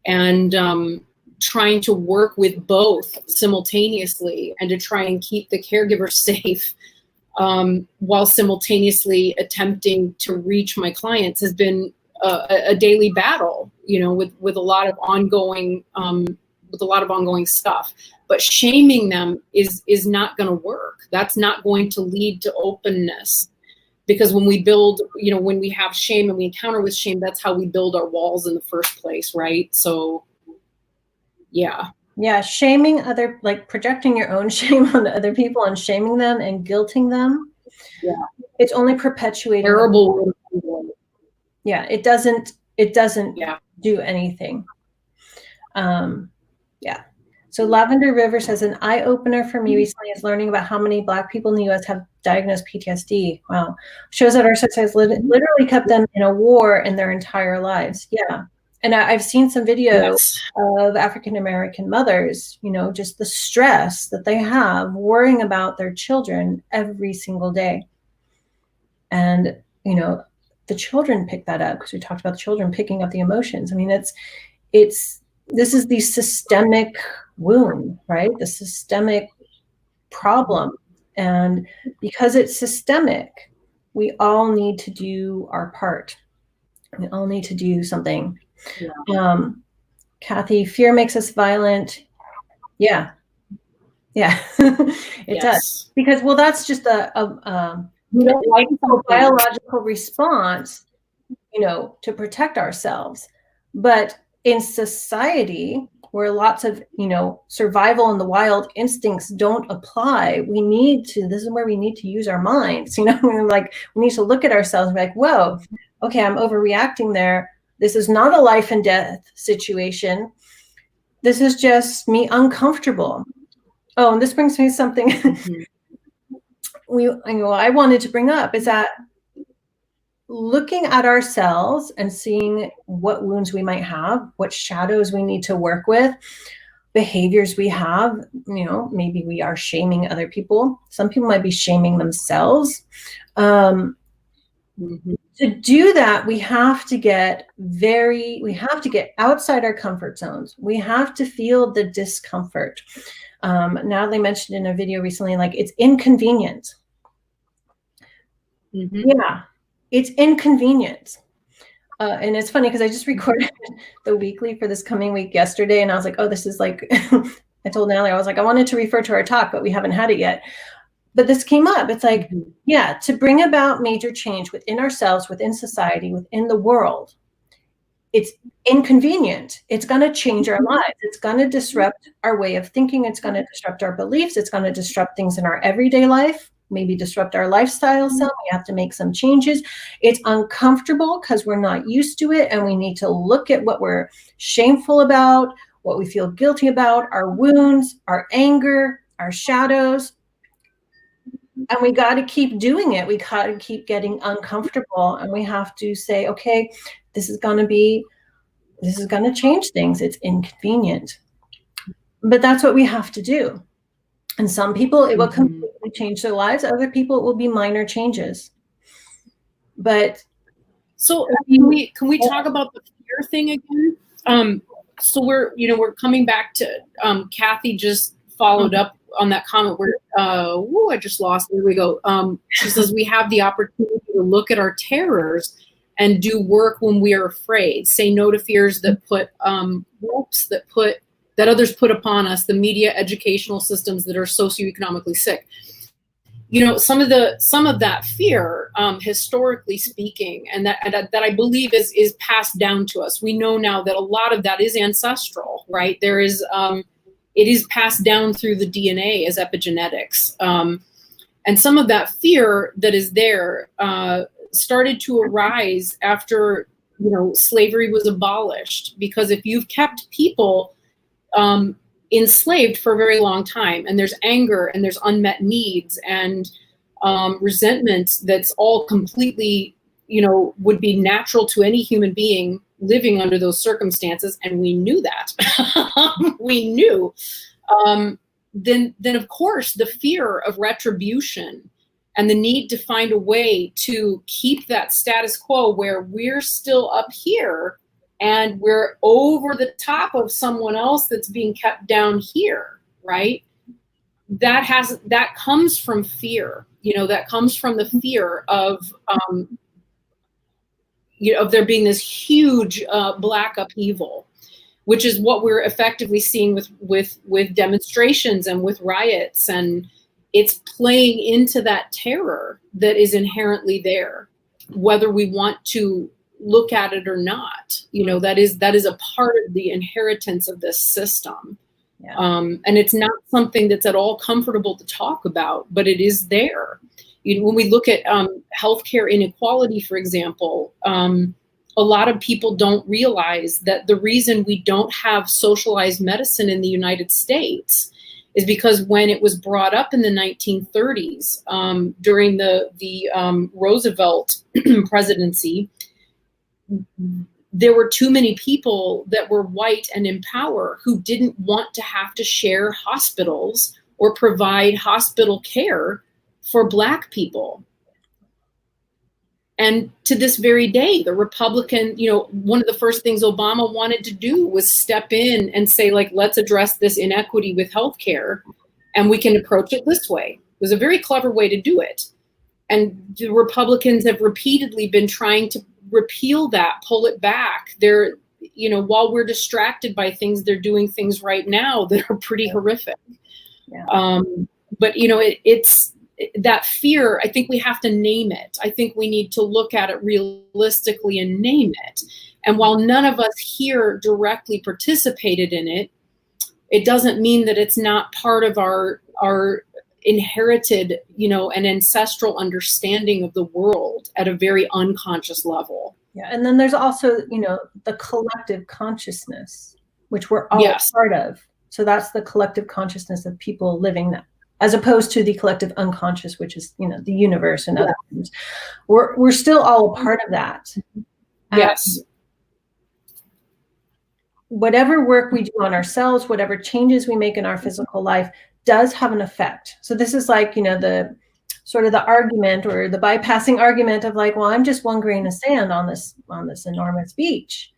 and trying to work with both simultaneously and to try and keep the caregiver safe while simultaneously attempting to reach my clients has been a daily battle, you know, with a lot of ongoing stuff. But shaming them is not going to work. That's not going to lead to openness, because when we build, you know, when we have shame and we encounter with shame, that's how we build our walls in the first place, right? So, yeah. Yeah, shaming other, like projecting your own shame on other people and shaming them and guilting them. Yeah. It's only perpetuating. Terrible. Yeah, it doesn't do anything. Yeah. So Lavender River says, an eye-opener for me recently is learning about how many Black people in the U.S. have diagnosed PTSD. Wow. Shows that our society has literally kept them in a war in their entire lives. Yeah. And I've seen some videos of African-American mothers, you know, just the stress that they have worrying about their children every single day. And, you know, the children pick that up, because we talked about the children picking up the emotions. I mean, this is the systemic wound, right? The systemic problem. And because it's systemic, we all need to do our part. We all need to do something. Yeah. Kathy, fear makes us violent. Yeah. Yeah. It does. Because, well, that's just a biological response, you know, to protect ourselves. But in society, where lots of, you know, survival in the wild instincts don't apply, this is where we need to use our minds, you know, like we need to look at ourselves and be like, whoa, okay, I'm overreacting there. This is not a life and death situation. This is just me uncomfortable. Oh, and this brings me something I wanted to bring up, is that looking at ourselves and seeing what wounds we might have, what shadows we need to work with, behaviors we have, you know, maybe we are shaming other people. Some people might be shaming themselves. To do that, we have to get outside our comfort zones. We have to feel the discomfort. Natalie mentioned in a video recently, like, it's inconvenient. Yeah, it's inconvenient. And it's funny because I just recorded the weekly for this coming week yesterday, and I was like, oh, this is like, I told Natalie, I was like, I wanted to refer to our talk, but we haven't had it yet. But this came up. It's like, yeah, to bring about major change within ourselves, within society, within the world, it's inconvenient. It's going to change our lives. It's going to disrupt our way of thinking. It's going to disrupt our beliefs. It's going to disrupt things in our everyday life, maybe disrupt our lifestyle some. We have to make some changes. It's uncomfortable because we're not used to it, and we need to look at what we're shameful about, what we feel guilty about, our wounds, our anger, our shadows. And we got to keep doing it. We got to keep getting uncomfortable, and we have to say, okay, this is going to change things. It's inconvenient, but that's what we have to do. And some people, it will completely change their lives. Other people, it will be minor changes. But so can we talk about the fear thing again? So we're coming back to Kathy just followed up on that comment where I just lost. Here we go. She says we have the opportunity to look at our terrors and do work when we are afraid. Say no to fears that put ropes that others put upon us, the media, educational systems that are socioeconomically sick. Some of that fear, historically speaking, and that I believe is passed down to us. We know now that a lot of that is ancestral, right? There is, it is passed down through the DNA as epigenetics. And some of that fear that is there started to arise after, slavery was abolished. Because if you've kept people enslaved for a very long time, and there's anger and there's unmet needs and resentment that's all completely, would be natural to any human being living under those circumstances, and we knew that. We knew. Then of course the fear of retribution and the need to find a way to keep that status quo where we're still up here and we're over the top of someone else that's being kept down here, right? That comes from fear. That comes from the fear of of there being this huge black upheaval, which is what we're effectively seeing with demonstrations and with riots, and it's playing into that terror that is inherently there, whether we want to look at it or not. That is a part of the inheritance of this system. Yeah. And it's not something that's at all comfortable to talk about, but it is there. When we look at healthcare inequality, for example, a lot of people don't realize that the reason we don't have socialized medicine in the United States is because when it was brought up in the 1930s, during the Roosevelt presidency, there were too many people that were white and in power who didn't want to have to share hospitals or provide hospital care for Black people. And to this very day, the Republican, one of the first things Obama wanted to do was step in and say, like, let's address this inequity with healthcare, and we can approach it this way. It was a very clever way to do it. And the Republicans have repeatedly been trying to repeal that, pull it back. They're, while we're distracted by things, they're doing things right now that are pretty horrific. Yeah. But it's that fear. I think we have to name it. I think we need to look at it realistically and name it. And while none of us here directly participated in it, it doesn't mean that it's not part of our inherited, an ancestral understanding of the world at a very unconscious level. Yeah. And then there's also, the collective consciousness, which we're all part of. So that's the collective consciousness of people living that, as opposed to the collective unconscious, which is, the universe and other things. We're still all a part of that. Yes. Whatever work we do on ourselves, whatever changes we make in our physical life does have an effect. So this is like, the sort of the argument or the bypassing argument of like, well, I'm just one grain of sand on this enormous beach.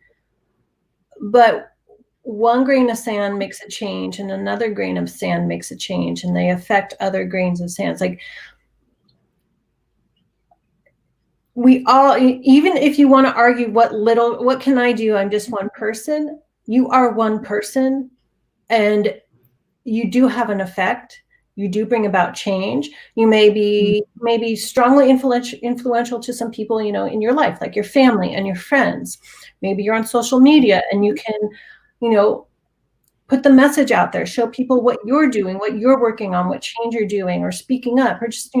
But one grain of sand makes a change and another grain of sand makes a change, and they affect other grains of sand. It's like, we all, even if you want to argue what can I do? I'm just one person. You are one person, and you do have an effect. You do bring about change. You may be maybe strongly influential to some people, in your life, like your family and your friends. Maybe you're on social media and you can, put the message out there, show people what you're doing, what you're working on, what change you're doing, or speaking up, or just,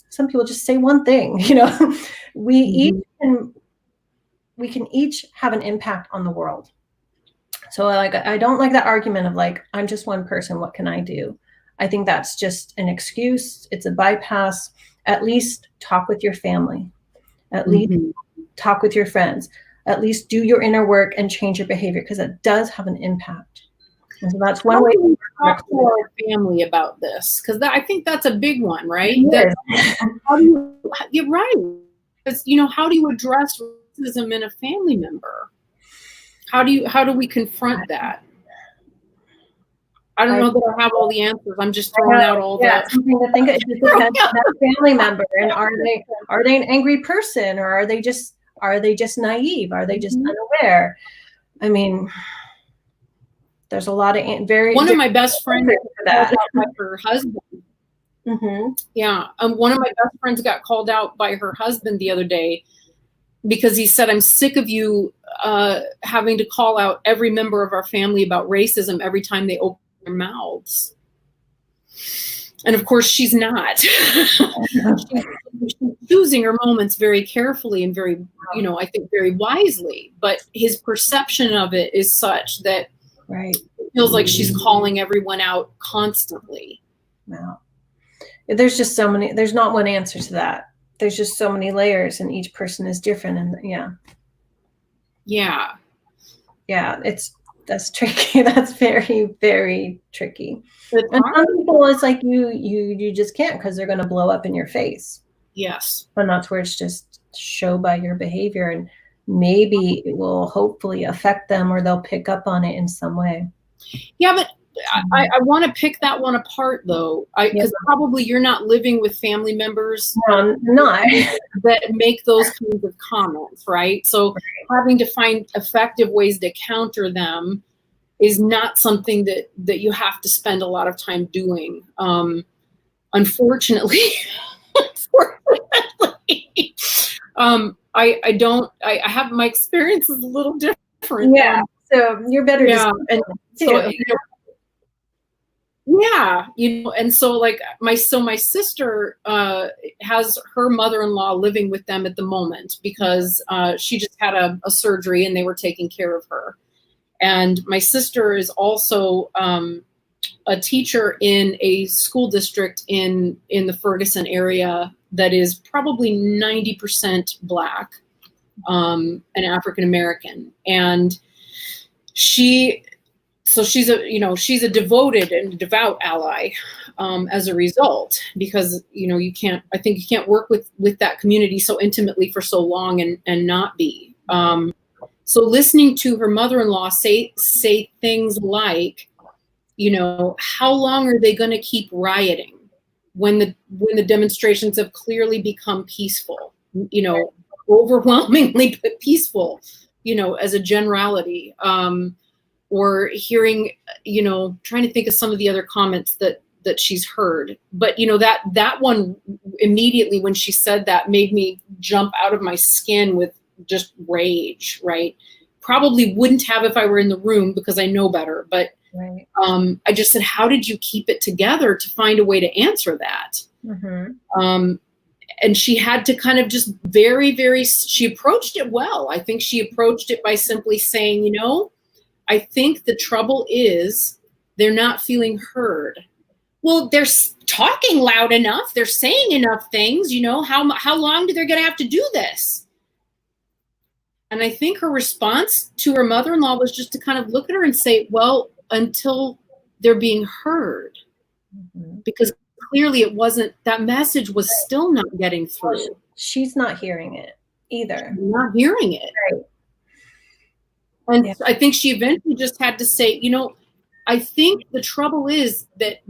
some people just say one thing, we each can each have an impact on the world. So I don't like that argument of like, I'm just one person, what can I do? I think that's just an excuse. It's a bypass. At least talk with your family. At least talk with your friends. At least do your inner work and change your behavior, because it does have an impact. And so that's one way to talk to our family about this, because I think that's a big one, right? You're right. Because how do you address racism in a family member? How do we confront that? I don't know that I have all the answers. I'm just throwing out all the something to think. It just depends on that family member, and are they an angry person, or are they just naive? Are they just unaware? I mean, there's a lot of one of my best friends got called out by her husband. Yeah, one of my best friends got called out by her husband the other day because he said, "I'm sick of you having to call out every member of our family about racism every time they open their mouths." And of course, she's not. She's choosing her moments very carefully and very, I think very wisely. But his perception of it is such that it feels like she's calling everyone out constantly. Wow. There's just so many. There's not one answer to that. There's just so many layers, and each person is different. And that's tricky. That's very, very tricky. And some people, it's like you just can't, because they're going to blow up in your face. Yes. And that's where it's just show by your behavior, and maybe it will hopefully affect them, or they'll pick up on it in some way. Yeah, but I want to pick that one apart, though, because probably you're not living with family members that make those kinds of comments, right? So having to find effective ways to counter them is not something that you have to spend a lot of time doing. Unfortunately, I don't. I have, my experience is a little different. Yeah. So you're better. Yeah. And so, and so like my sister has her mother-in-law living with them at the moment because she just had a surgery and they were taking care of her. And my sister is also a teacher in a school district in the Ferguson area that is probably 90% Black and African American. And she's a devoted and devout ally as a result, because you can't work with that community so intimately for so long and not be. So listening to her mother-in-law say things like, how long are they going to keep rioting when the demonstrations have clearly become peaceful, overwhelmingly peaceful, as a generality. Or hearing, trying to think of some of the other comments that she's heard. But, that one immediately when she said that made me jump out of my skin with just rage, right? Probably wouldn't have if I were in the room because I know better. But I just said, how did you keep it together to find a way to answer that? And she had to kind of just very, very, she approached it well. I think she approached it by simply saying, I think the trouble is they're not feeling heard. Well, they're talking loud enough. They're saying enough things. How long do they going to have to do this? And I think her response to her mother-in-law was just to kind of look at her and say, well, until they're being heard. Because clearly that message was still not getting through. She's not hearing it either. Not hearing it. Right. And I think she eventually just had to say, I think the trouble is that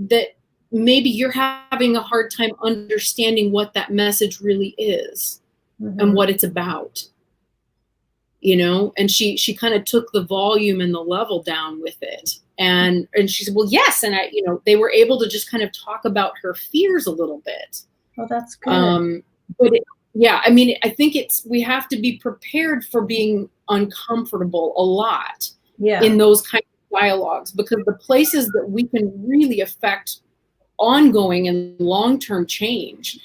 maybe you're having a hard time understanding what that message really is. and what it's about, you know? And she kind of took the volume and the level down with it. And she said, well, yes. And I, you know, they were able to just kind of talk about her fears a little bit. Well, that's good. But yeah, I mean, I think we have to be prepared for being uncomfortable a lot in those kinds of dialogues, because the places that we can really affect ongoing and long-term change,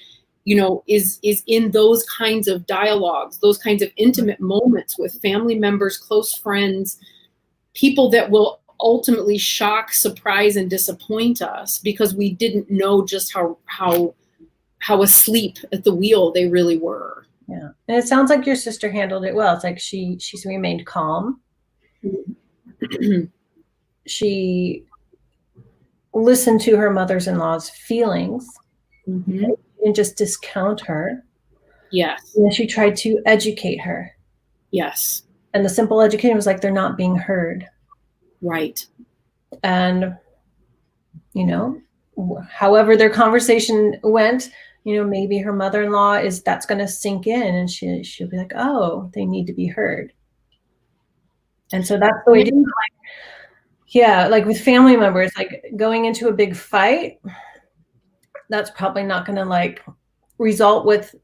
you know, is in those kinds of dialogues, those kinds of intimate moments with family members, close friends, people that will ultimately shock, surprise, and disappoint us because we didn't know just how asleep at the wheel they really were. Yeah. And it sounds like your sister handled it well. It's like she's remained calm. She listened to her mother-in-law's feelings and just discount her. Yes. And she tried to educate her. Yes. And the simple education was like, they're not being heard. Right. And, you know, however their conversation went, you know, maybe her mother-in-law that's going to sink in, and she'll be like, oh, they need to be heard. And so that's the way to do it. Yeah, like with family members, like going into a big fight, that's probably not going to like result with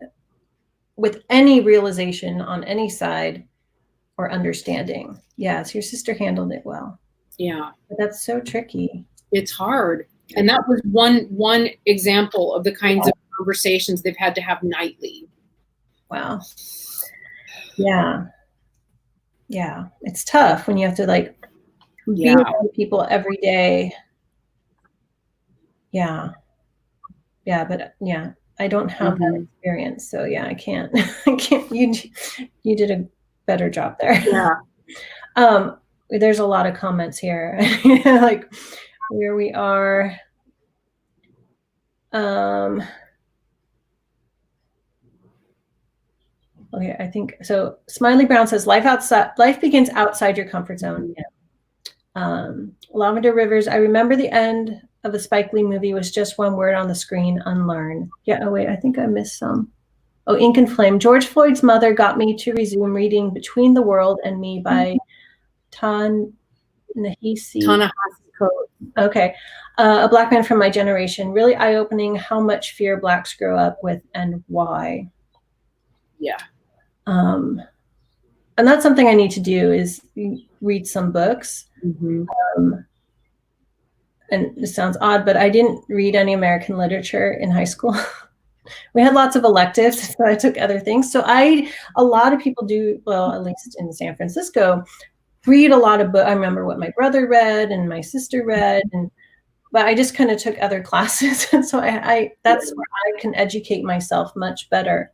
any realization on any side or understanding. Yeah, so your sister handled it well. Yeah. But that's so tricky. It's hard. And that was one example of the kinds of conversations they've had to have nightly. Wow. Yeah. Yeah. It's tough when you have to like be with people every day. Yeah. Yeah. But yeah, I don't have that experience. So yeah, I can't. You did a better job there. Yeah. There's a lot of comments here. Like where we are. Okay, I think so. Smiley Brown says life begins outside your comfort zone. Yeah. Lavender Rivers, I remember the end of a Spike Lee movie was just one word on the screen, unlearn. Yeah, oh wait, I think I missed some. Oh, Ink and Flame. George Floyd's mother got me to resume reading Between the World and Me by Ta-Nehisi Coates. Okay. A Black Man from My Generation. Really eye-opening how much fear Blacks grow up with and why. Yeah. And that's something I need to do is read some books. And it sounds odd, but I didn't read any American literature in high school. We had lots of electives, so I took other things. So a lot of people do, well, at least in San Francisco, read a lot of books. I remember what my brother read and my sister read, but I just kind of took other classes. And so that's where I can educate myself much better.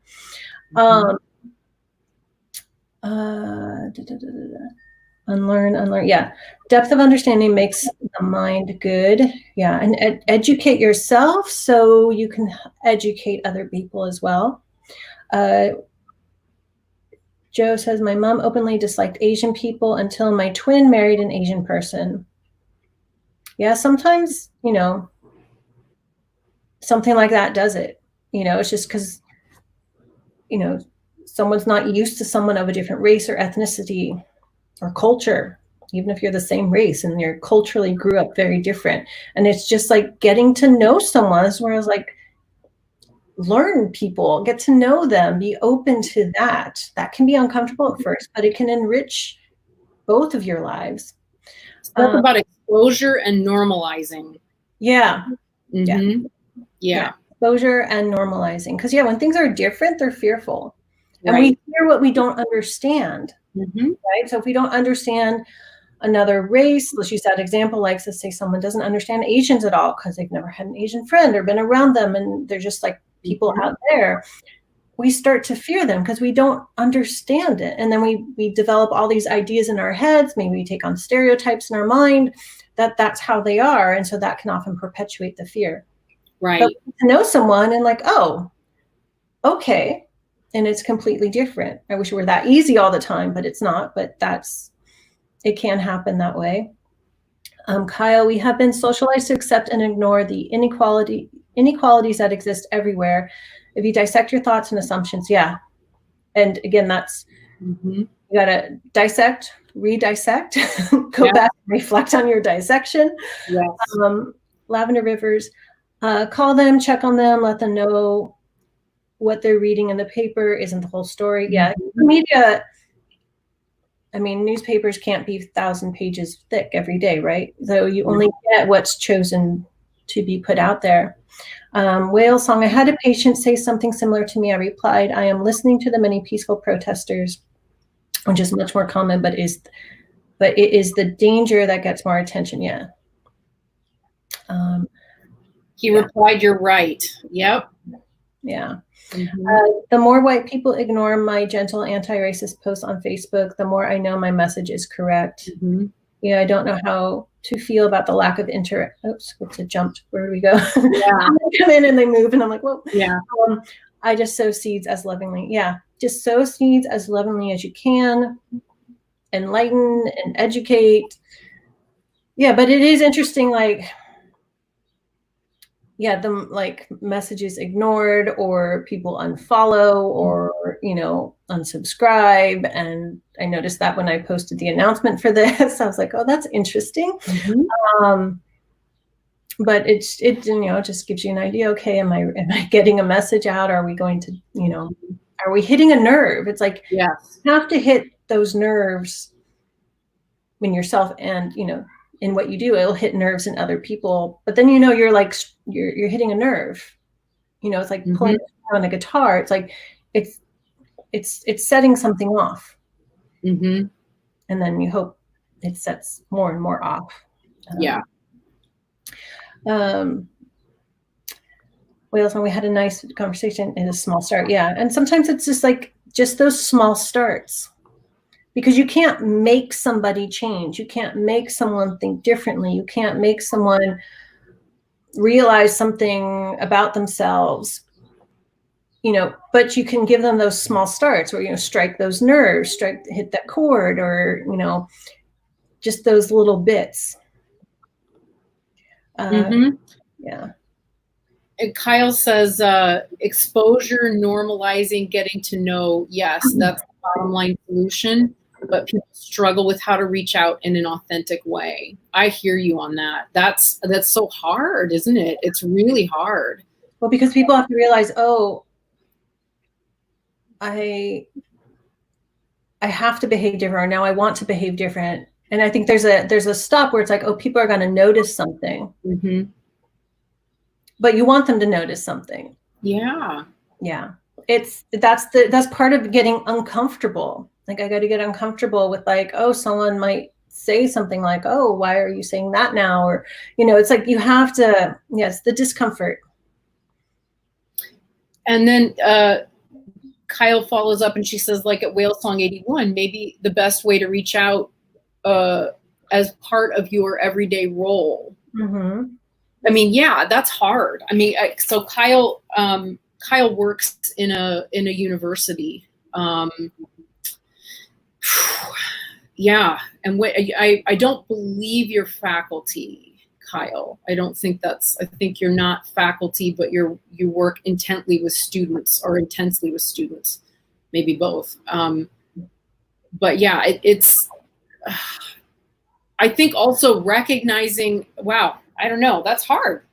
Unlearn. Yeah. Depth of understanding makes the mind good. Yeah. And educate yourself so you can educate other people as well. Joe says, my mom openly disliked Asian people until my twin married an Asian person. Yeah. Sometimes, you know, something like that does it. You know, it's just because, you know, someone's not used to someone of a different race or ethnicity or culture, even if you're the same race and you're culturally grew up very different. And it's just like getting to know someone. That's where I was like, learn people, get to know them, be open to that. That can be uncomfortable at first, but it can enrich both of your lives. Talk about exposure and normalizing. Yeah. Yeah. Exposure and normalizing. Because when things are different, they're fearful. And we hear what we don't understand. Right. So if we don't understand another race, let's use that example, like let's say someone doesn't understand Asians at all because they've never had an Asian friend or been around them and they're just like people out there, we start to fear them because we don't understand it. And then we develop all these ideas in our heads. Maybe we take on stereotypes in our mind that's how they are. And so that can often perpetuate the fear. Right. But to know someone and like, oh, okay. And it's completely different. I wish it were that easy all the time, but it's not. But it can happen that way. Kyle, we have been socialized to accept and ignore the inequalities that exist everywhere. If you dissect your thoughts and assumptions, yeah. And again, that's, you got to dissect, re-dissect, go back and reflect on your dissection. Yes. Lavender Rivers, call them, check on them, let them know what they're reading in the paper isn't the whole story. Yeah, media, I mean, newspapers can't be 1,000 pages thick every day, right? So you only get what's chosen to be put out there. Whale song, I had a patient say something similar to me. I replied, I am listening to the many peaceful protesters, which is much more common, but it is the danger that gets more attention. Yeah. He replied, you're right. Yep. Yeah. The more white people ignore my gentle anti-racist posts on Facebook, the more I know my message is correct. Yeah, I don't know how to feel about the lack of oops, it jumped. Where do we go? Yeah. They come in and they move, and I'm like, whoa. Yeah. I just sow seeds as lovingly. Yeah, just sow seeds as lovingly as you can. Enlighten and educate. Yeah, but it is interesting, like, yeah, the like messages ignored, or people unfollow, or unsubscribe. And I noticed that when I posted the announcement for this, I was like, oh, that's interesting. But it just gives you an idea. Okay, am I getting a message out? Are we going to, are we hitting a nerve? It's like, you have to hit those nerves when yourself, and in what you do, it'll hit nerves in other people. But then you're like you're hitting a nerve. It's like playing on a guitar. It's like it's setting something off, and then you hope it sets more and more off. We had a nice conversation in a small start. Yeah, and sometimes it's just those small starts. Because you can't make somebody change. You can't make someone think differently. You can't make someone realize something about themselves, but you can give them those small starts where, strike those nerves, hit that chord, or, just those little bits. Yeah. And Kyle says, exposure, normalizing, getting to know. Yes, that's the bottom line solution. But people struggle with how to reach out in an authentic way. I hear you on that. That's so hard, isn't it? It's really hard. Well, because people have to realize, oh, I have to behave different, or now I want to behave different. And I think there's a stop where it's like, oh, people are going to notice something. But you want them to notice something. Yeah. Yeah. That's part of getting uncomfortable. Like, I got to get uncomfortable with, like, oh, someone might say something like, oh, why are you saying that now? Or, it's like you have to, yes, the discomfort. And then Kyle follows up and she says, like at Whale Song 81, maybe the best way to reach out as part of your everyday role. I mean, yeah, that's hard. I mean, so Kyle works in a university. Yeah, and I don't believe you're faculty, Kyle. I think you're not faculty, but you work intently with students, or intensely with students, maybe both. But yeah, it's. I think also recognizing, wow, I don't know, that's hard.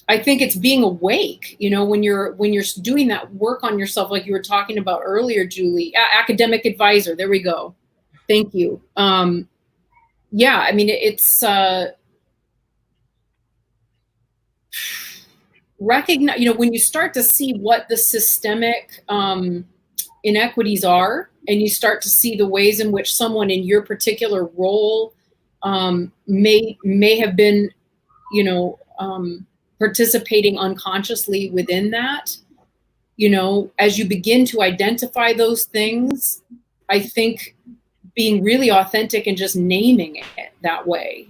I think it's being awake, when you're doing that work on yourself, like you were talking about earlier, Julie. Academic advisor, there we go. Thank you. Yeah, I mean, it's recognize, when you start to see what the systemic inequities are, and you start to see the ways in which someone in your particular role may have been, participating unconsciously within that, as you begin to identify those things, I think being really authentic and just naming it that way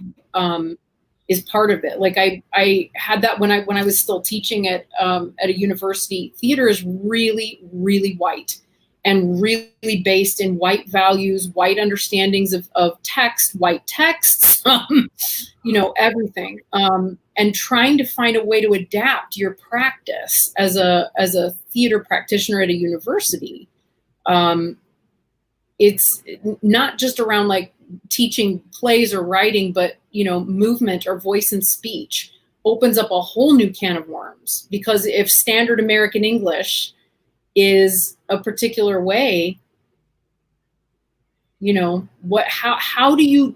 is part of it. Like I had that when I was still teaching at a university. Theater is really, really white. and really based in white values, white understandings of text, white texts, everything. And trying to find a way to adapt your practice as a theater practitioner at a university. It's not just around like teaching plays or writing, but movement or voice and speech opens up a whole new can of worms. Because if standard American English is a particular way, how do you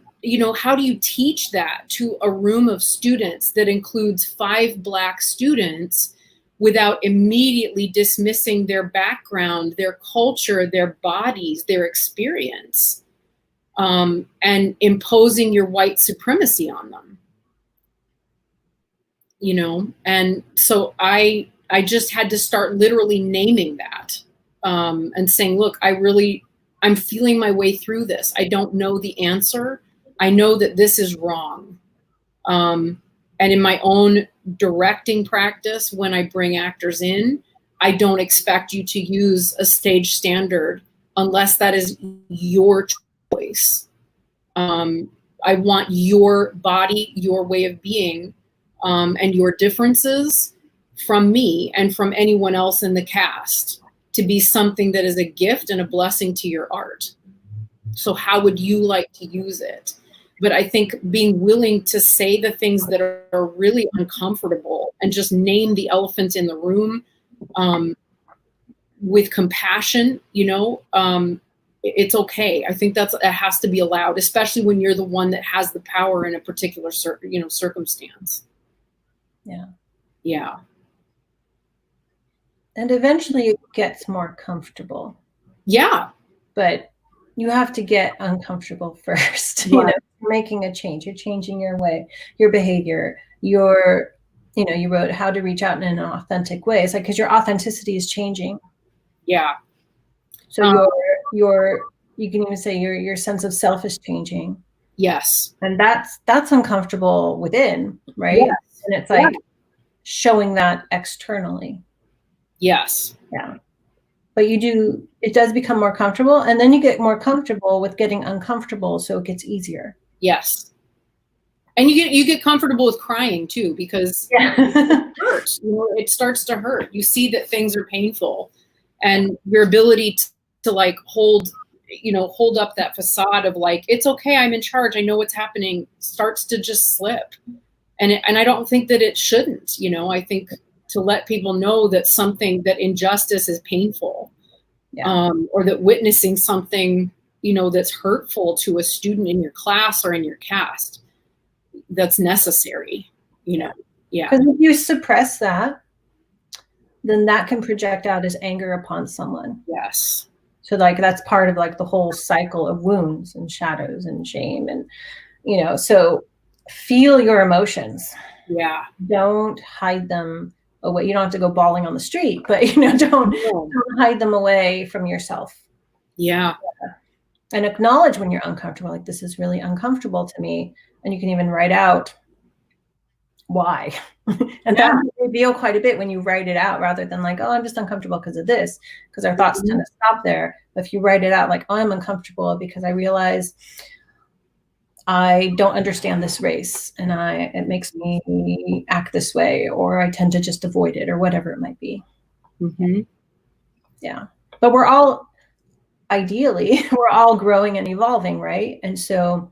teach that to a room of students that includes 5 Black students without immediately dismissing their background, their culture, their bodies, their experience, and imposing your white supremacy on them? And so I just had to start literally naming that, and saying, look, I'm feeling my way through this. I don't know the answer. I know that this is wrong. And in my own directing practice, when I bring actors in, I don't expect you to use a stage standard unless that is your choice. I want your body, your way of being, and your differences from me and from anyone else in the cast to be something that is a gift and a blessing to your art. So how would you like to use it? But I think being willing to say the things that are really uncomfortable and just name the elephant in the room, with compassion, it's okay. I think it has to be allowed, especially when you're the one that has the power in a particular circumstance. Yeah. Yeah. And eventually it gets more comfortable. Yeah. But you have to get uncomfortable first. Right. You're making a change. You're changing your way, your behavior, you wrote how to reach out in an authentic way. It's like, because your authenticity is changing. Yeah. So you can even say your sense of self is changing. Yes. And that's uncomfortable within, right? Yes. And it's like showing that externally. Yes. Yeah. But it does become more comfortable, and then you get more comfortable with getting uncomfortable, so it gets easier. Yes. And you get comfortable with crying too, because it hurts. It starts to hurt. You see that things are painful, and your ability to like hold up that facade of like, it's okay, I'm in charge, I know what's happening, starts to just slip. And I don't think that it shouldn't. I think to let people know that injustice is painful, or that witnessing something, that's hurtful to a student in your class or in your cast, that's necessary, Yeah. Because if you suppress that, then that can project out as anger upon someone. Yes. So like that's part of like the whole cycle of wounds and shadows and shame, and so feel your emotions. Yeah. Don't hide them away. You don't have to go bawling on the street, but don't hide them away from yourself. Yeah. And acknowledge when you're uncomfortable, like, this is really uncomfortable to me. And you can even write out why. And that will reveal quite a bit when you write it out, rather than like, oh, I'm just uncomfortable because of this, because our thoughts tend to stop there. But if you write it out like, oh, I'm uncomfortable because I realize I don't understand this race, and it makes me act this way, or I tend to just avoid it, or whatever it might be. Mm-hmm. Yeah. But ideally, we're all growing and evolving, right? And so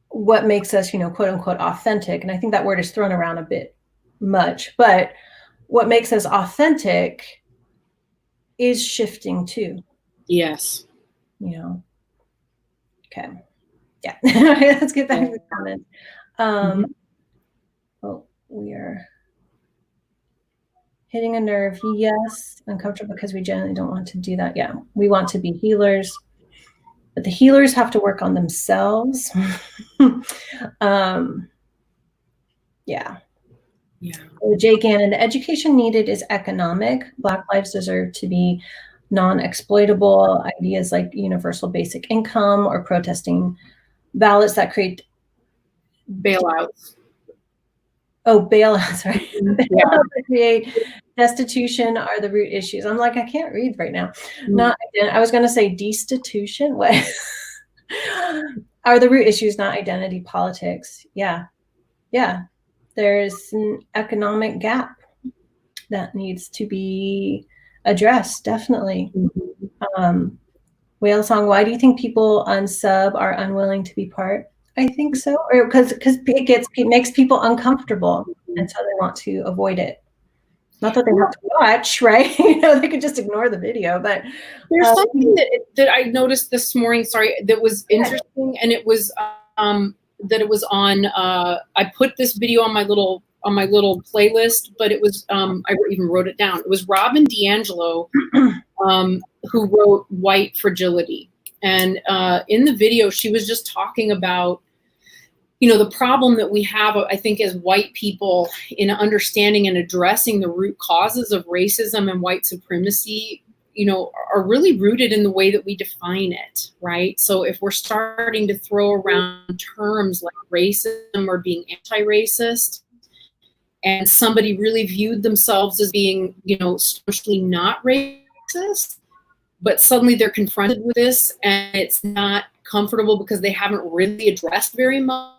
what makes us, quote unquote, authentic, and I think that word is thrown around a bit much, but what makes us authentic is shifting too. Yes. Okay. Yeah. Let's get back to the comments. Oh, we are hitting a nerve. Yes. Uncomfortable because we generally don't want to do that. Yeah. We want to be healers, but the healers have to work on themselves. Yeah. So Jay Gannon, the education needed is economic. Black lives deserve to be non-exploitable. Ideas like universal basic income or protesting ballots that create bailouts. Oh, bailouts, right? Bailouts that create destitution are the root issues. I'm like, I can't read right now. Not, I was going to say destitution. What are the root issues, not identity politics? Yeah. Yeah. There's an economic gap that needs to be addressed. Definitely. Whale Song, why do you think people on sub are unwilling to be part? I think so, or because it makes people uncomfortable, and so they want to avoid it. Not that they have to watch, right? They could just ignore the video. But there's something that I noticed this morning. Sorry, that was interesting, and it was that it was on. I put this video on my little playlist, but it was I even wrote it down. It was Robin DiAngelo who wrote White Fragility, and in the video she was just talking about the problem that we have, I think, as white people in understanding and addressing the root causes of racism and white supremacy, are really rooted in the way that we define it, right? So if we're starting to throw around terms like racism or being anti-racist, and somebody really viewed themselves as being, socially not racist, but suddenly they're confronted with this and it's not comfortable because they haven't really addressed very much.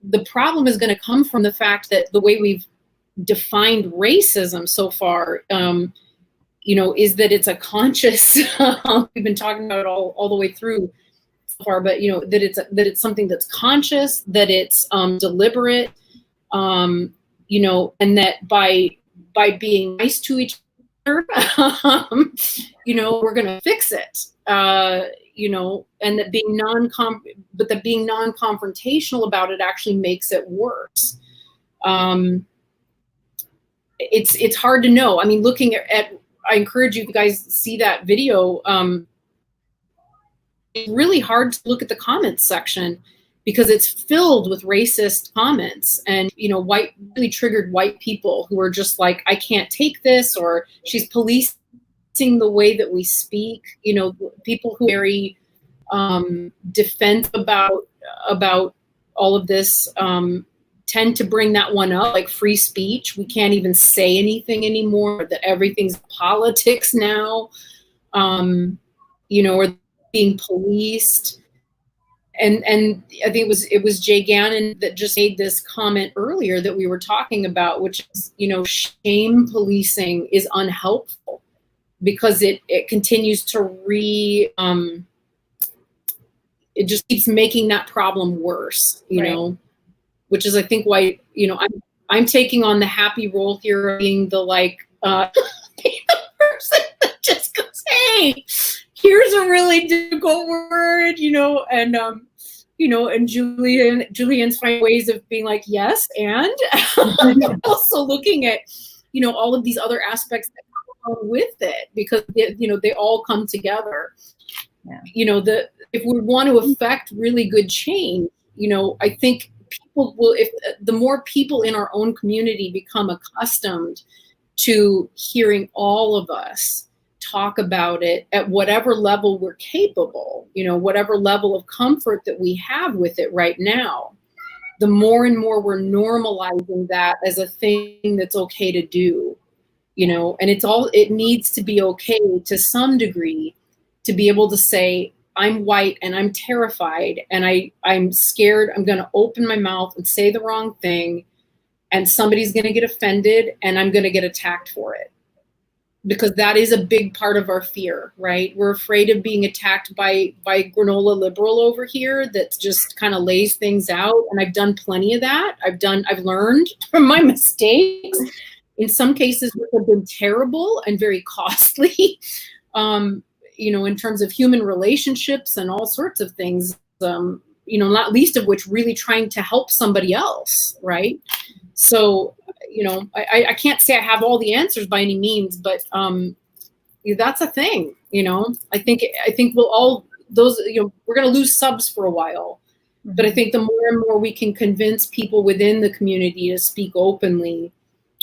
The problem is going to come from the fact that the way we've defined racism so far, is that it's a conscious, we've been talking about it all the way through so far, but that it's something that's conscious, that it's deliberate, and that by being nice to each other, we're going to fix it. And that being non-confrontational about it actually makes it worse. It's hard to know. I mean, looking at I encourage you guys to see that video. It's really hard to look at the comments section because it's filled with racist comments and, really triggered white people who are just like, I can't take this, or she's policing the way that we speak. People who are very defensive about all of this tend to bring that one up, like free speech. We can't even say anything anymore, that everything's politics now, or being policed. And I think it was Jay Gannon that just made this comment earlier that we were talking about, which is, shame policing is unhelpful because it continues to it just keeps making that problem worse, right. Which is, I think, why, I'm taking on the happy role here of being the being the person that just goes, hey, here's a really difficult word, and and Julian's finding ways of being like, yes, and also looking at, all of these other aspects that come along with it, because they all come together. Yeah. If we want to affect really good change, I think people will, if the more people in our own community become accustomed to hearing all of us talk about it at whatever level we're capable, whatever level of comfort that we have with it right now, the more and more we're normalizing that as a thing that's okay to do, and it needs to be okay to some degree to be able to say, I'm white and I'm terrified and I'm scared. I'm going to open my mouth and say the wrong thing and somebody's going to get offended and I'm going to get attacked for it. Because that is a big part of our fear, right? We're afraid of being attacked by granola liberal over here that just kind of lays things out. And I've done plenty of that. I've learned from my mistakes. In some cases, which have been terrible and very costly, in terms of human relationships and all sorts of things, not least of which really trying to help somebody else, right? So, I can't say I have all the answers by any means, but that's a thing, I think we'll all those, we're going to lose subs for a while, but I think the more and more we can convince people within the community to speak openly,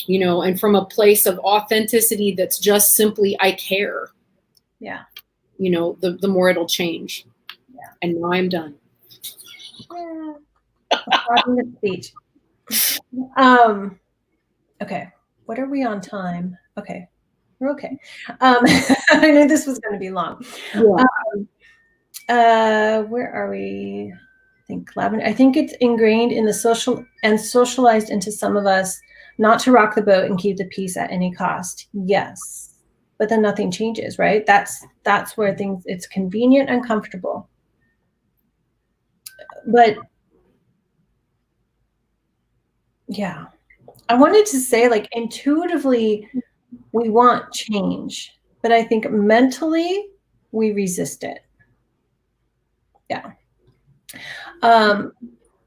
and from a place of authenticity that's just simply, I care. Yeah. The more it'll change. Yeah. And now I'm done. Speech. Okay. what are we on time? Okay, we're okay. I knew this was going to be long. Yeah. Where are we? I think it's ingrained in the social and socialized into some of us not to rock the boat and keep the peace at any cost. Yes, but then nothing changes, right? That's where it's convenient and comfortable. But yeah, I wanted to say, like, intuitively we want change, but I think mentally we resist it. Yeah.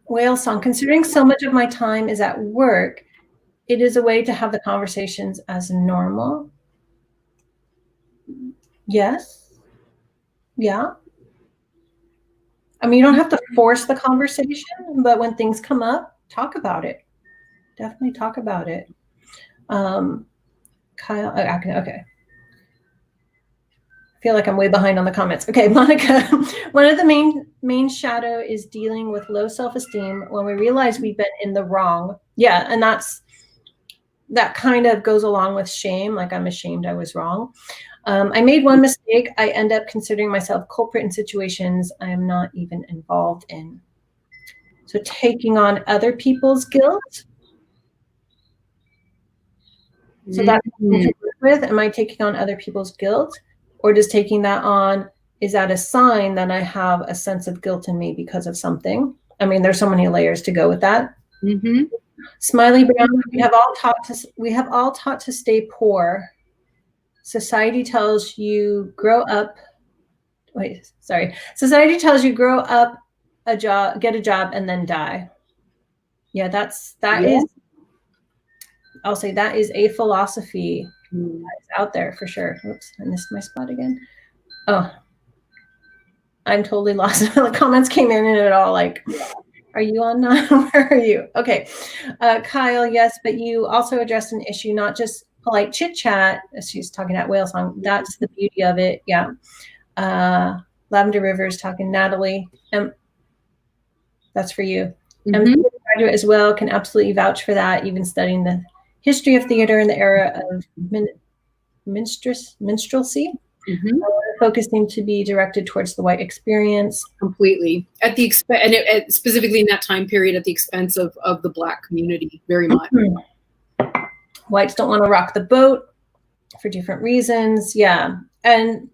Whale song. Considering so much of my time is at work, it is a way to have the conversations as normal. Yes. Yeah. I mean, you don't have to force the conversation, but when things come up, talk about it. Definitely talk about it. Kyle, okay. I feel like I'm way behind on the comments. Okay, Monica, one of the main shadow is dealing with low self-esteem when we realize we've been in the wrong. Yeah, and that kind of goes along with shame, like I'm ashamed I was wrong. I made one mistake. I end up considering myself culprit in situations I am not even involved in. So taking on other people's guilt. So that's something to work with. Am I taking on other people's guilt? Or just taking that on, is that a sign that I have a sense of guilt in me because of something? I mean, there's so many layers to go with that. Mm-hmm. Smiley Brown, we have all taught to stay poor. Society tells you grow up. Society tells you grow up, get a job, and then die. Yeah, that is. I'll say that is a philosophy that's out there for sure. Oops, I missed my spot again. Oh, I'm totally lost. The comments came in and it all like, are you on now? Where are you? Okay. Kyle, yes, but you also addressed an issue, not just polite chit chat. She's talking at Whale Song. That's the beauty of it. Yeah. Lavender Rivers talking, Natalie. That's for you. Mm-hmm. Graduate as well, can absolutely vouch for that, even studying the history of theater in the era of minstrelsy. Mm-hmm. Focus seemed to be directed towards the white experience. Completely. At the expense, and specifically in that time period, at the expense of the Black community, very much. Whites don't want to rock the boat for different reasons. Yeah. And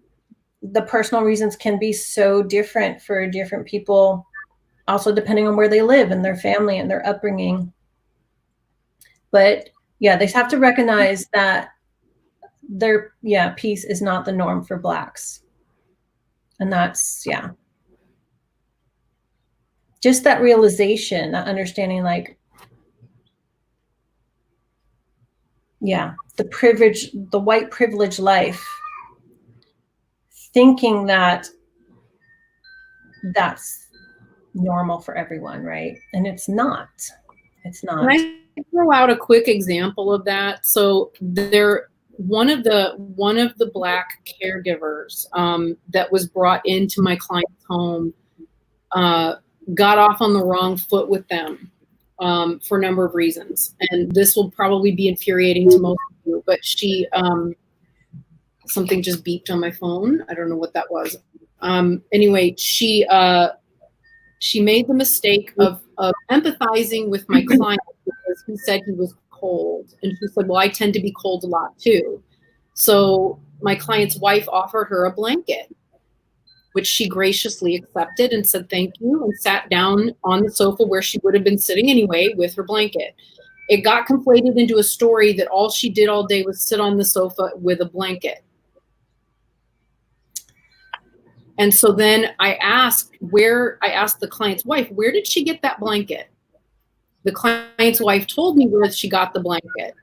the personal reasons can be so different for different people, also depending on where they live and their family and their upbringing. But yeah, they have to recognize that their peace is not the norm for Blacks. And that's, just that realization, that understanding, like, the white privilege life, thinking that that's normal for everyone, right? And it's not. It's not. Can I throw out a quick example of that? So one of the Black caregivers that was brought into my client's home got off on the wrong foot with them for a number of reasons, and this will probably be infuriating to most of you. But she something just beeped on my phone. I don't know what that was. Anyway, she made the mistake of empathizing with my client because he said he was cold. And she said, well, I tend to be cold a lot too. So my client's wife offered her a blanket, which she graciously accepted and said thank you, and sat down on the sofa where she would have been sitting anyway with her blanket. It got conflated into a story that all she did all day was sit on the sofa with a blanket. And so then I asked the client's wife, where did she get that blanket? The client's wife told me where she got the blanket.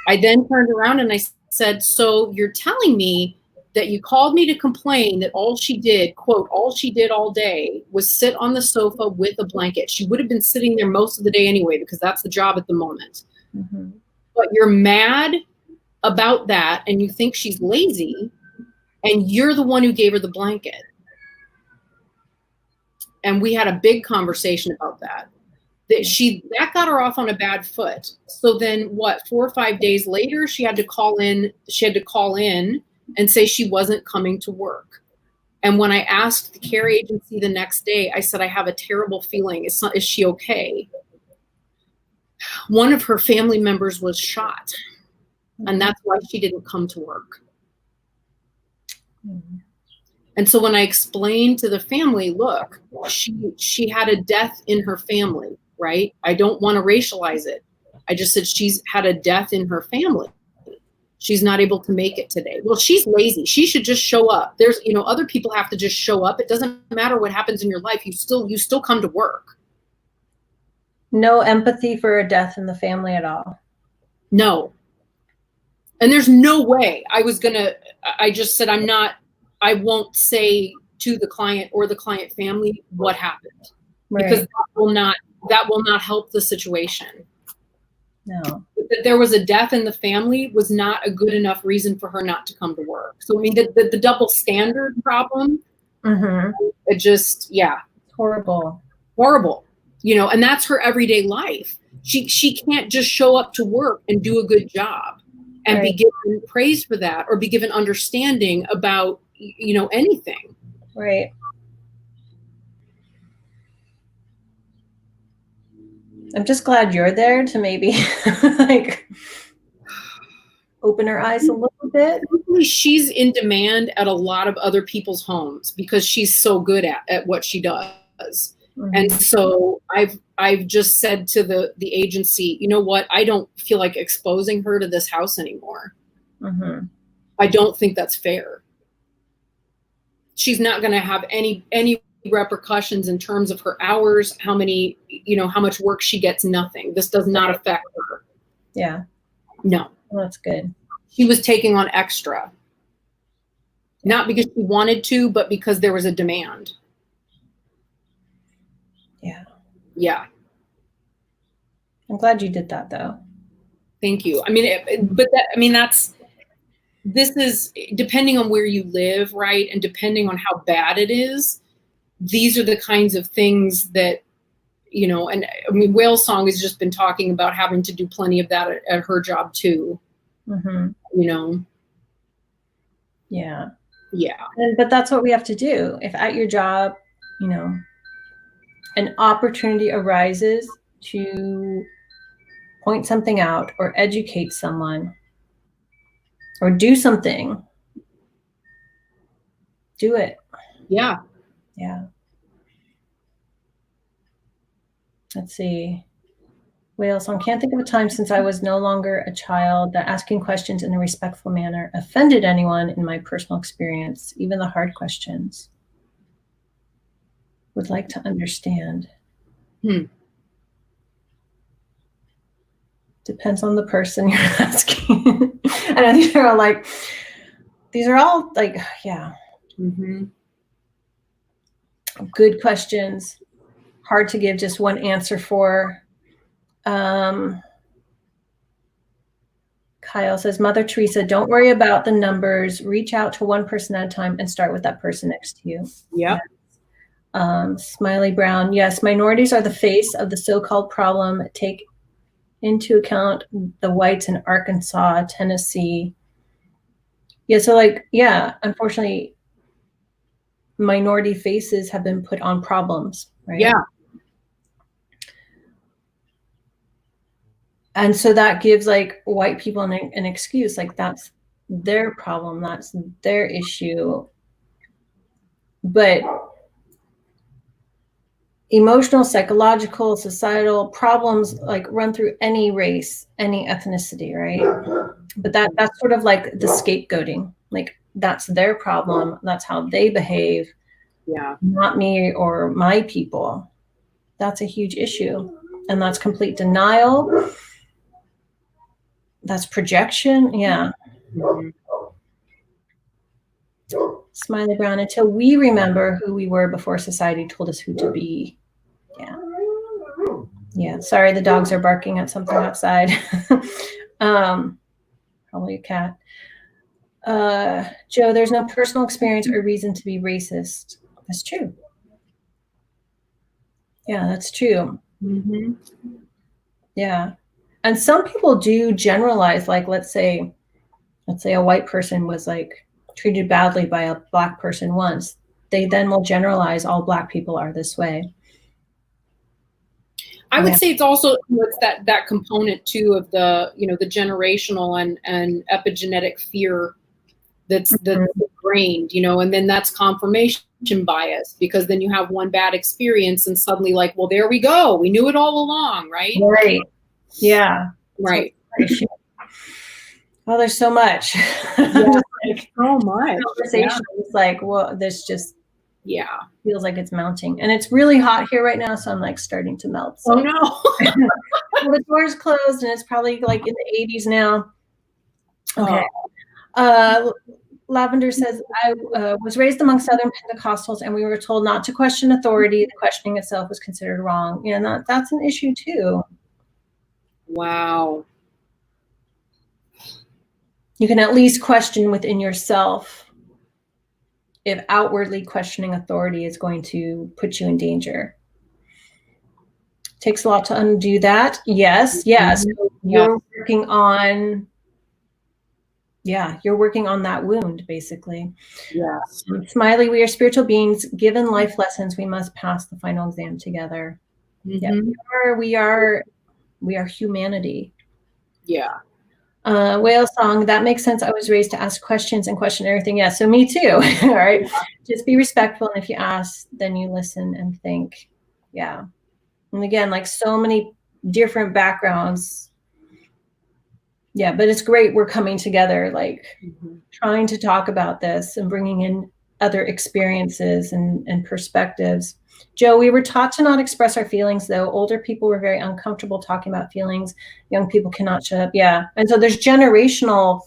I then turned around and I said, so you're telling me that you called me to complain that all she did, quote, all she did all day was sit on the sofa with a blanket. She would have been sitting there most of the day anyway, because that's the job at the moment. Mm-hmm. But you're mad about that and you think she's lazy, and you're the one who gave her the blanket. And we had a big conversation about that. That got her off on a bad foot. So then what, 4 or 5 days later, she had to call in and say she wasn't coming to work. And when I asked the care agency the next day, I said, I have a terrible feeling. Is she okay? One of her family members was shot, and that's why she didn't come to work. Mm-hmm. And so when I explained to the family, look, she had a death in her family, right? I don't want to racialize it. I just said she's had a death in her family. She's not able to make it today. Well, she's lazy. She should just show up. There's, other people have to just show up. It doesn't matter what happens in your life. You still come to work. No empathy for a death in the family at all. No. And there's no way I just said, I won't say to the client or the client family what happened, right? Because that will not help the situation. No. That there was a death in the family was not a good enough reason for her not to come to work. So I mean, the double standard problem, it just, horrible. And that's her everyday life. She can't just show up to work and do a good job and be given praise for that or be given understanding about, anything. Right. I'm just glad you're there to maybe open her eyes a little bit. She's in demand at a lot of other people's homes because she's so good at what she does. Mm-hmm. And so I've just said to the agency, you know what? I don't feel like exposing her to this house anymore. Mm-hmm. I don't think that's fair. She's not going to have any repercussions in terms of her hours, how much work she gets, nothing. This does not affect her. Yeah. No. Well, that's good. She was taking on extra. Not because she wanted to, but because there was a demand. Yeah. Yeah. I'm glad you did that though. Thank you. I mean, this is depending on where you live, right? And depending on how bad it is, these are the kinds of things that, and I mean, Whale Song has just been talking about having to do plenty of that at her job too. Mm-hmm. Yeah. Yeah. But that's what we have to do. If at your job, an opportunity arises to point something out or educate someone or do something, do it. Yeah. Yeah. Let's see. Whale Song. Can't think of a time since I was no longer a child that asking questions in a respectful manner offended anyone in my personal experience, even the hard questions. Would like to understand. Depends on the person you're asking. And I think these are all yeah. Mm-hmm. Good questions. Hard to give just one answer for. Kyle says, Mother Teresa, don't worry about the numbers. Reach out to one person at a time and start with that person next to you. Yeah. Smiley Brown. Yes, minorities are the face of the so-called problem. Take into account the whites in Arkansas, Tennessee. Yeah. So unfortunately, minority faces have been put on problems, right? Yeah. And so that gives white people an excuse, that's their problem, that's their issue. But emotional, psychological, societal problems run through any race, any ethnicity, right? But that's sort of the scapegoating. That's their problem. That's how they behave. Yeah. Not me or my people. That's a huge issue. And that's complete denial. That's projection. Yeah. Mm-hmm. Smiley Brown. Until we remember who we were before society told us who to be. Yeah. Yeah. Sorry, the dogs are barking at something outside. Probably a cat. Joe, there's no personal experience or reason to be racist. That's true. Yeah, that's true. Mm-hmm. Yeah. And some people do generalize, like let's say a white person was like treated badly by a black person once. They then will generalize all black people are this way. I would say it's also it's that component too of the the generational and epigenetic fear that's ingrained, and then that's confirmation bias, because then you have one bad experience and suddenly like, well, there we go, we knew it all along, right? Right. Yeah. Right. Oh, there's so much. Yeah. Like, so much. Conversation is like, well, this just feels like it's mounting, and it's really hot here right now, so I'm like starting to melt. So. Oh no. Well, the door's closed, and it's probably like in the 80s now. Okay. Lavender says, I was raised among Southern Pentecostals, and we were told not to question authority. The questioning itself was considered wrong. Yeah, that's an issue too. Wow. You can at least question within yourself if outwardly questioning authority is going to put you in danger. Takes a lot to undo that. Yes. Yes. So you're working on, you're working on that wound, basically. Yes. Smiley, we are spiritual beings. Given life lessons, we must pass the final exam together. Mm-hmm. Yeah, we are humanity. Yeah. Whale song, that makes sense. I was raised to ask questions and question everything. Yeah, so me too. All right. Yeah. Just be respectful. And if you ask, then you listen and think. Yeah. And again, like so many different backgrounds. Yeah, but it's great we're coming together, like trying to talk about this and bringing in other experiences and perspectives. Joe, we were taught to not express our feelings, though. Older people were very uncomfortable talking about feelings. Young people cannot shut up. Yeah. And so there's generational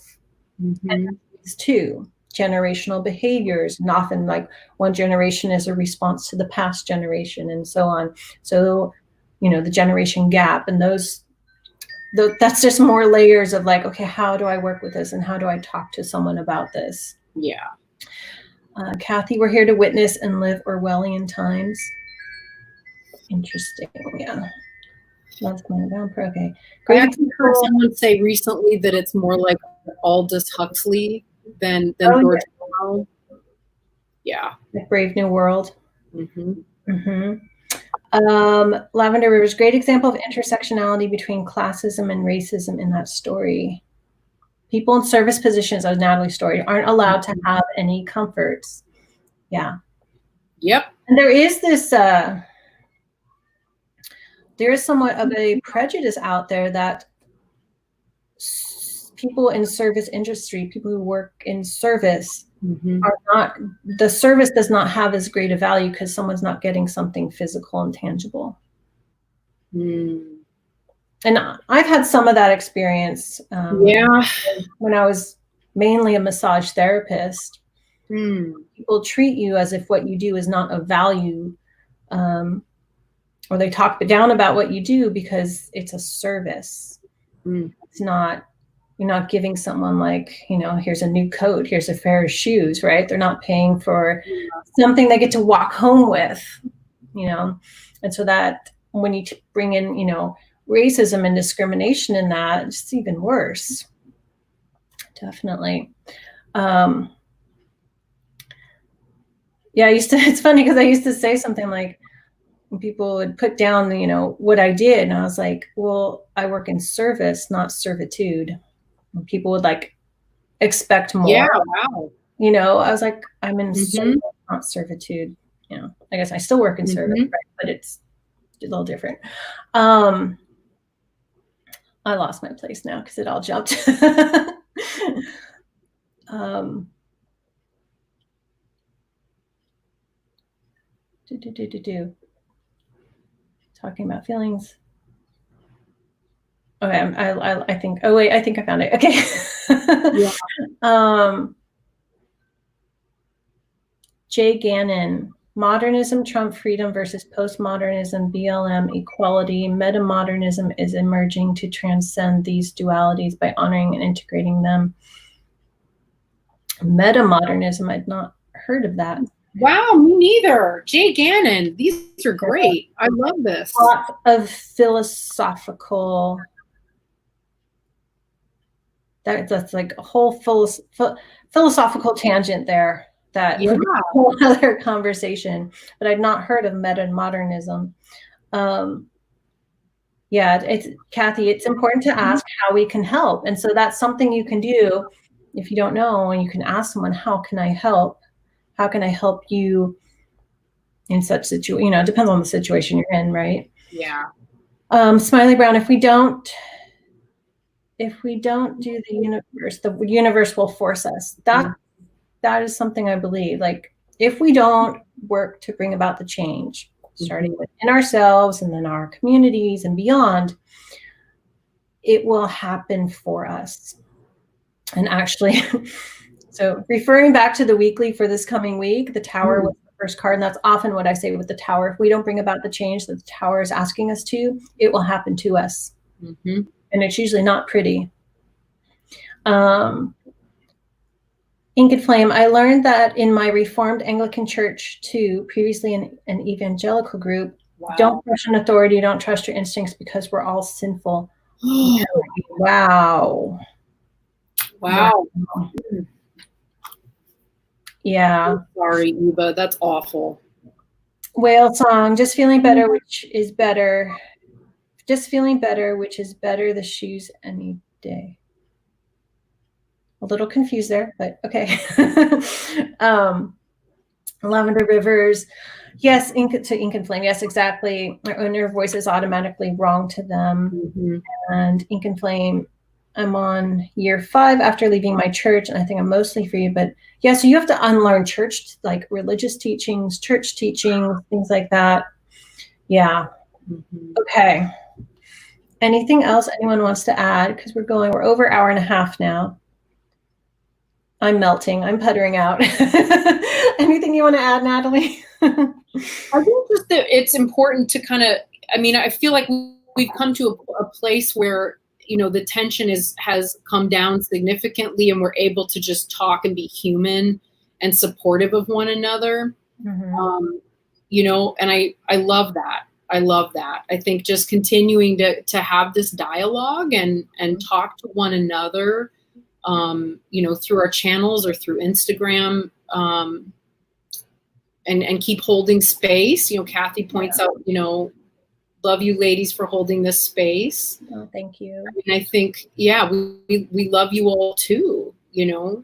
too, generational behaviors. And often like one generation is a response to the past generation and so on. So, the generation gap and that's just more layers of like, okay, how do I work with this? And how do I talk to someone about this? Yeah. Kathy, we're here to witness and live Orwellian times. Interesting. Yeah. That's my down pro. Okay. Great. I actually heard someone say recently that it's more like Aldous Huxley than George Orwell. Yeah. Like Brave New World. Mm-hmm. Lavender River's great example of intersectionality between classism and racism in that story. People in service positions, as Natalie's story, aren't allowed to have any comforts. Yeah. Yep. And there is this, there is somewhat of a prejudice out there that people in service industry, people who work in service, are not, the service does not have as great a value because someone's not getting something physical and tangible. And I've had some of that experience. When I was mainly a massage therapist, people treat you as if what you do is not of value, or they talk down about what you do because it's a service. It's not, you're not giving someone like, here's a new coat, here's a pair of shoes, right? They're not paying for something they get to walk home with, and so that when you bring in, racism and discrimination in that, it's even worse. Definitely. Yeah, it's funny because I used to say something like, when people would put down, what I did, and I was like, well, I work in service, not servitude. And people would like expect more. Yeah, wow. I was like, I'm in service, not servitude. I guess I still work in service, right? But it's a little different. I lost my place now because it all jumped. Talking about feelings. Okay, I think. Oh wait, I think I found it. Okay. Yeah. Jay Gannon. Modernism, Trump, freedom versus postmodernism, BLM, equality. Metamodernism is emerging to transcend these dualities by honoring and integrating them. Metamodernism, I'd not heard of that. Wow, me neither. Jay Gannon, these are great. I love this. Lots of philosophical. That's like a whole philosophical tangent there. That would be a whole other conversation. But I'd not heard of meta-modernism. Yeah, it's Kathy. It's important to ask how we can help, and so that's something you can do if you don't know, and you can ask someone, "How can I help? How can I help you in such situation?" You know, it depends on the situation you're in, right? Yeah. Smiley Brown. If we don't do the universe will force us. That is something I believe. Like, if we don't work to bring about the change, starting within ourselves and then our communities and beyond, it will happen for us. And actually, so referring back to the weekly for this coming week, the Tower was the first card, and that's often what I say with the Tower. If we don't bring about the change that the Tower is asking us to, it will happen to us. And it's usually not pretty. Ink and Flame, I learned that in my Reformed Anglican Church too, previously in an evangelical group. Wow. Don't question authority, don't trust your instincts because we're all sinful. Wow. Yeah. Sorry, Eva, that's awful. Whale Song, just feeling better, which is better. Just feeling better, which is better the shoes any day. A little confused there, but okay. Lavender Rivers. Yes, Ink and Flame. Yes, exactly. Our inner voice is automatically wrong to them. And Ink and Flame, I'm on year 5 after leaving my church, and I think I'm mostly free. But yeah, so you have to unlearn church, like religious teachings, church teachings, things like that. Yeah. Okay. Anything else anyone wants to add? Because we're over an hour and a half now. I'm melting. I'm puttering out. Anything you want to add, Natalie? I think just that it's important to kind of, I mean, I feel like we've come to a place where, you know, the tension has come down significantly, and we're able to just talk and be human and supportive of one another. You know, and I love that. I love that. I think just continuing to have this dialogue and talk to one another, you know, through our channels or through Instagram, and keep holding space. You know, Kathy points out, you know, love you ladies for holding this space. Oh, thank you. I mean, I think, yeah, we love you all too, you know,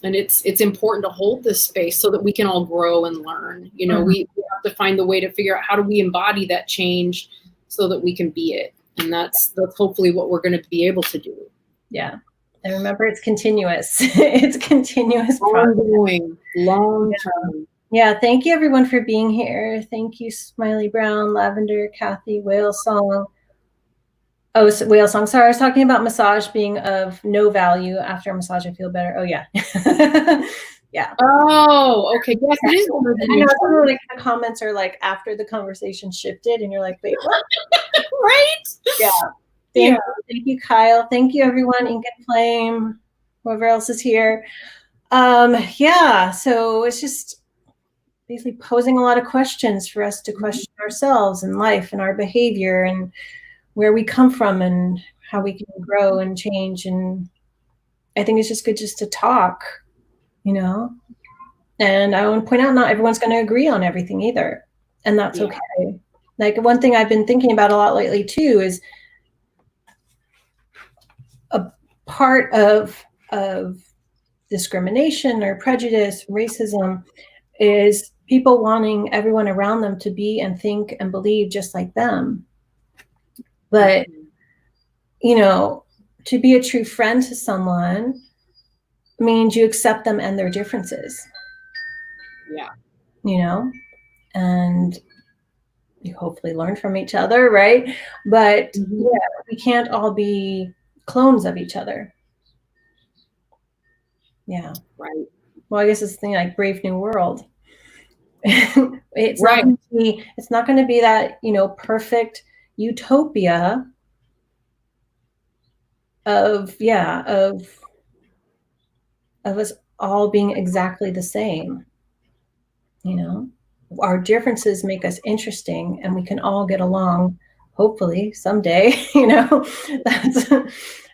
and it's important to hold this space so that we can all grow and learn. You know, we have to find the way to figure out how do we embody that change so that we can be it. And that's hopefully what we're going to be able to do. Yeah. And remember, it's continuous. It's continuous. Ongoing, long term. Yeah. Thank you, everyone, for being here. Thank you, Smiley Brown, Lavender, Kathy, Whale Song. Oh, so Whale Song. Sorry, I was talking about massage being of no value. After a massage, I feel better. Oh, yeah. Yeah. Oh, okay. Yes, it is. I know, like, the comments are like after the conversation shifted, and you're like, wait, what? Right? Yeah. Thank you, Kyle. Thank you, everyone. Ink and Flame, whoever else is here. Yeah, so it's just basically posing a lot of questions for us to question ourselves and life and our behavior and where we come from and how we can grow and change. And I think it's just good just to talk, you know. And I want to point out, not everyone's going to agree on everything either, and that's okay. Like, one thing I've been thinking about a lot lately too is a part of discrimination or prejudice, racism, is people wanting everyone around them to be and think and believe just like them. But, you know, to be a true friend to someone means you accept them and their differences. Yeah. You know, and you hopefully learn from each other, right? But yeah, we can't all be clones of each other. Yeah. Right. Well, I guess it's the thing, like Brave New World. It's not going to be that, you know, perfect utopia of us all being exactly the same. You know, our differences make us interesting, and we can all get along, hopefully someday. You know,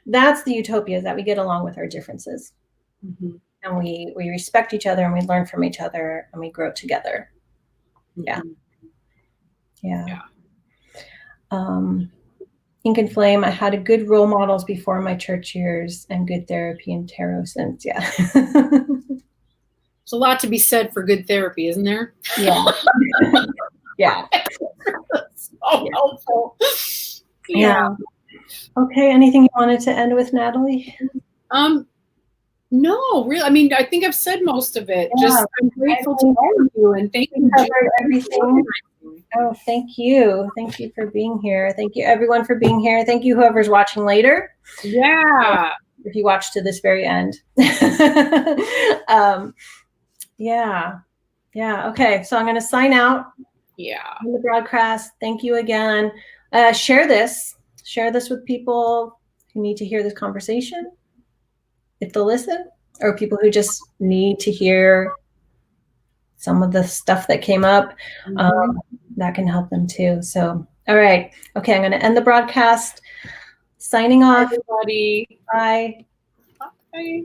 that's the utopia, is that we get along with our differences. Mm-hmm. And we respect each other, and we learn from each other, and we grow together. Yeah. Yeah. Ink and Flame, I had a good role models before my church years and good therapy and tarot since. Yeah. There's a lot to be said for good therapy, isn't there? Yeah. Yeah. So helpful. Yeah. Okay. Anything you wanted to end with, Natalie? No, really. I mean, I think I've said most of it. Yeah. Just I'm grateful to all of you, and thank you for everything. Oh, thank you. Thank you for being here. Thank you, everyone, for being here. Thank you, whoever's watching later. Yeah. If you watch to this very end. Yeah. Yeah. Okay. So I'm going to sign out. Yeah. On the broadcast. Thank you again. Share this with people who need to hear this conversation, if they'll listen, or people who just need to hear some of the stuff that came up. That can help them too. So, all right. Okay. I'm going to end the broadcast. Signing off. Everybody. Bye. Bye.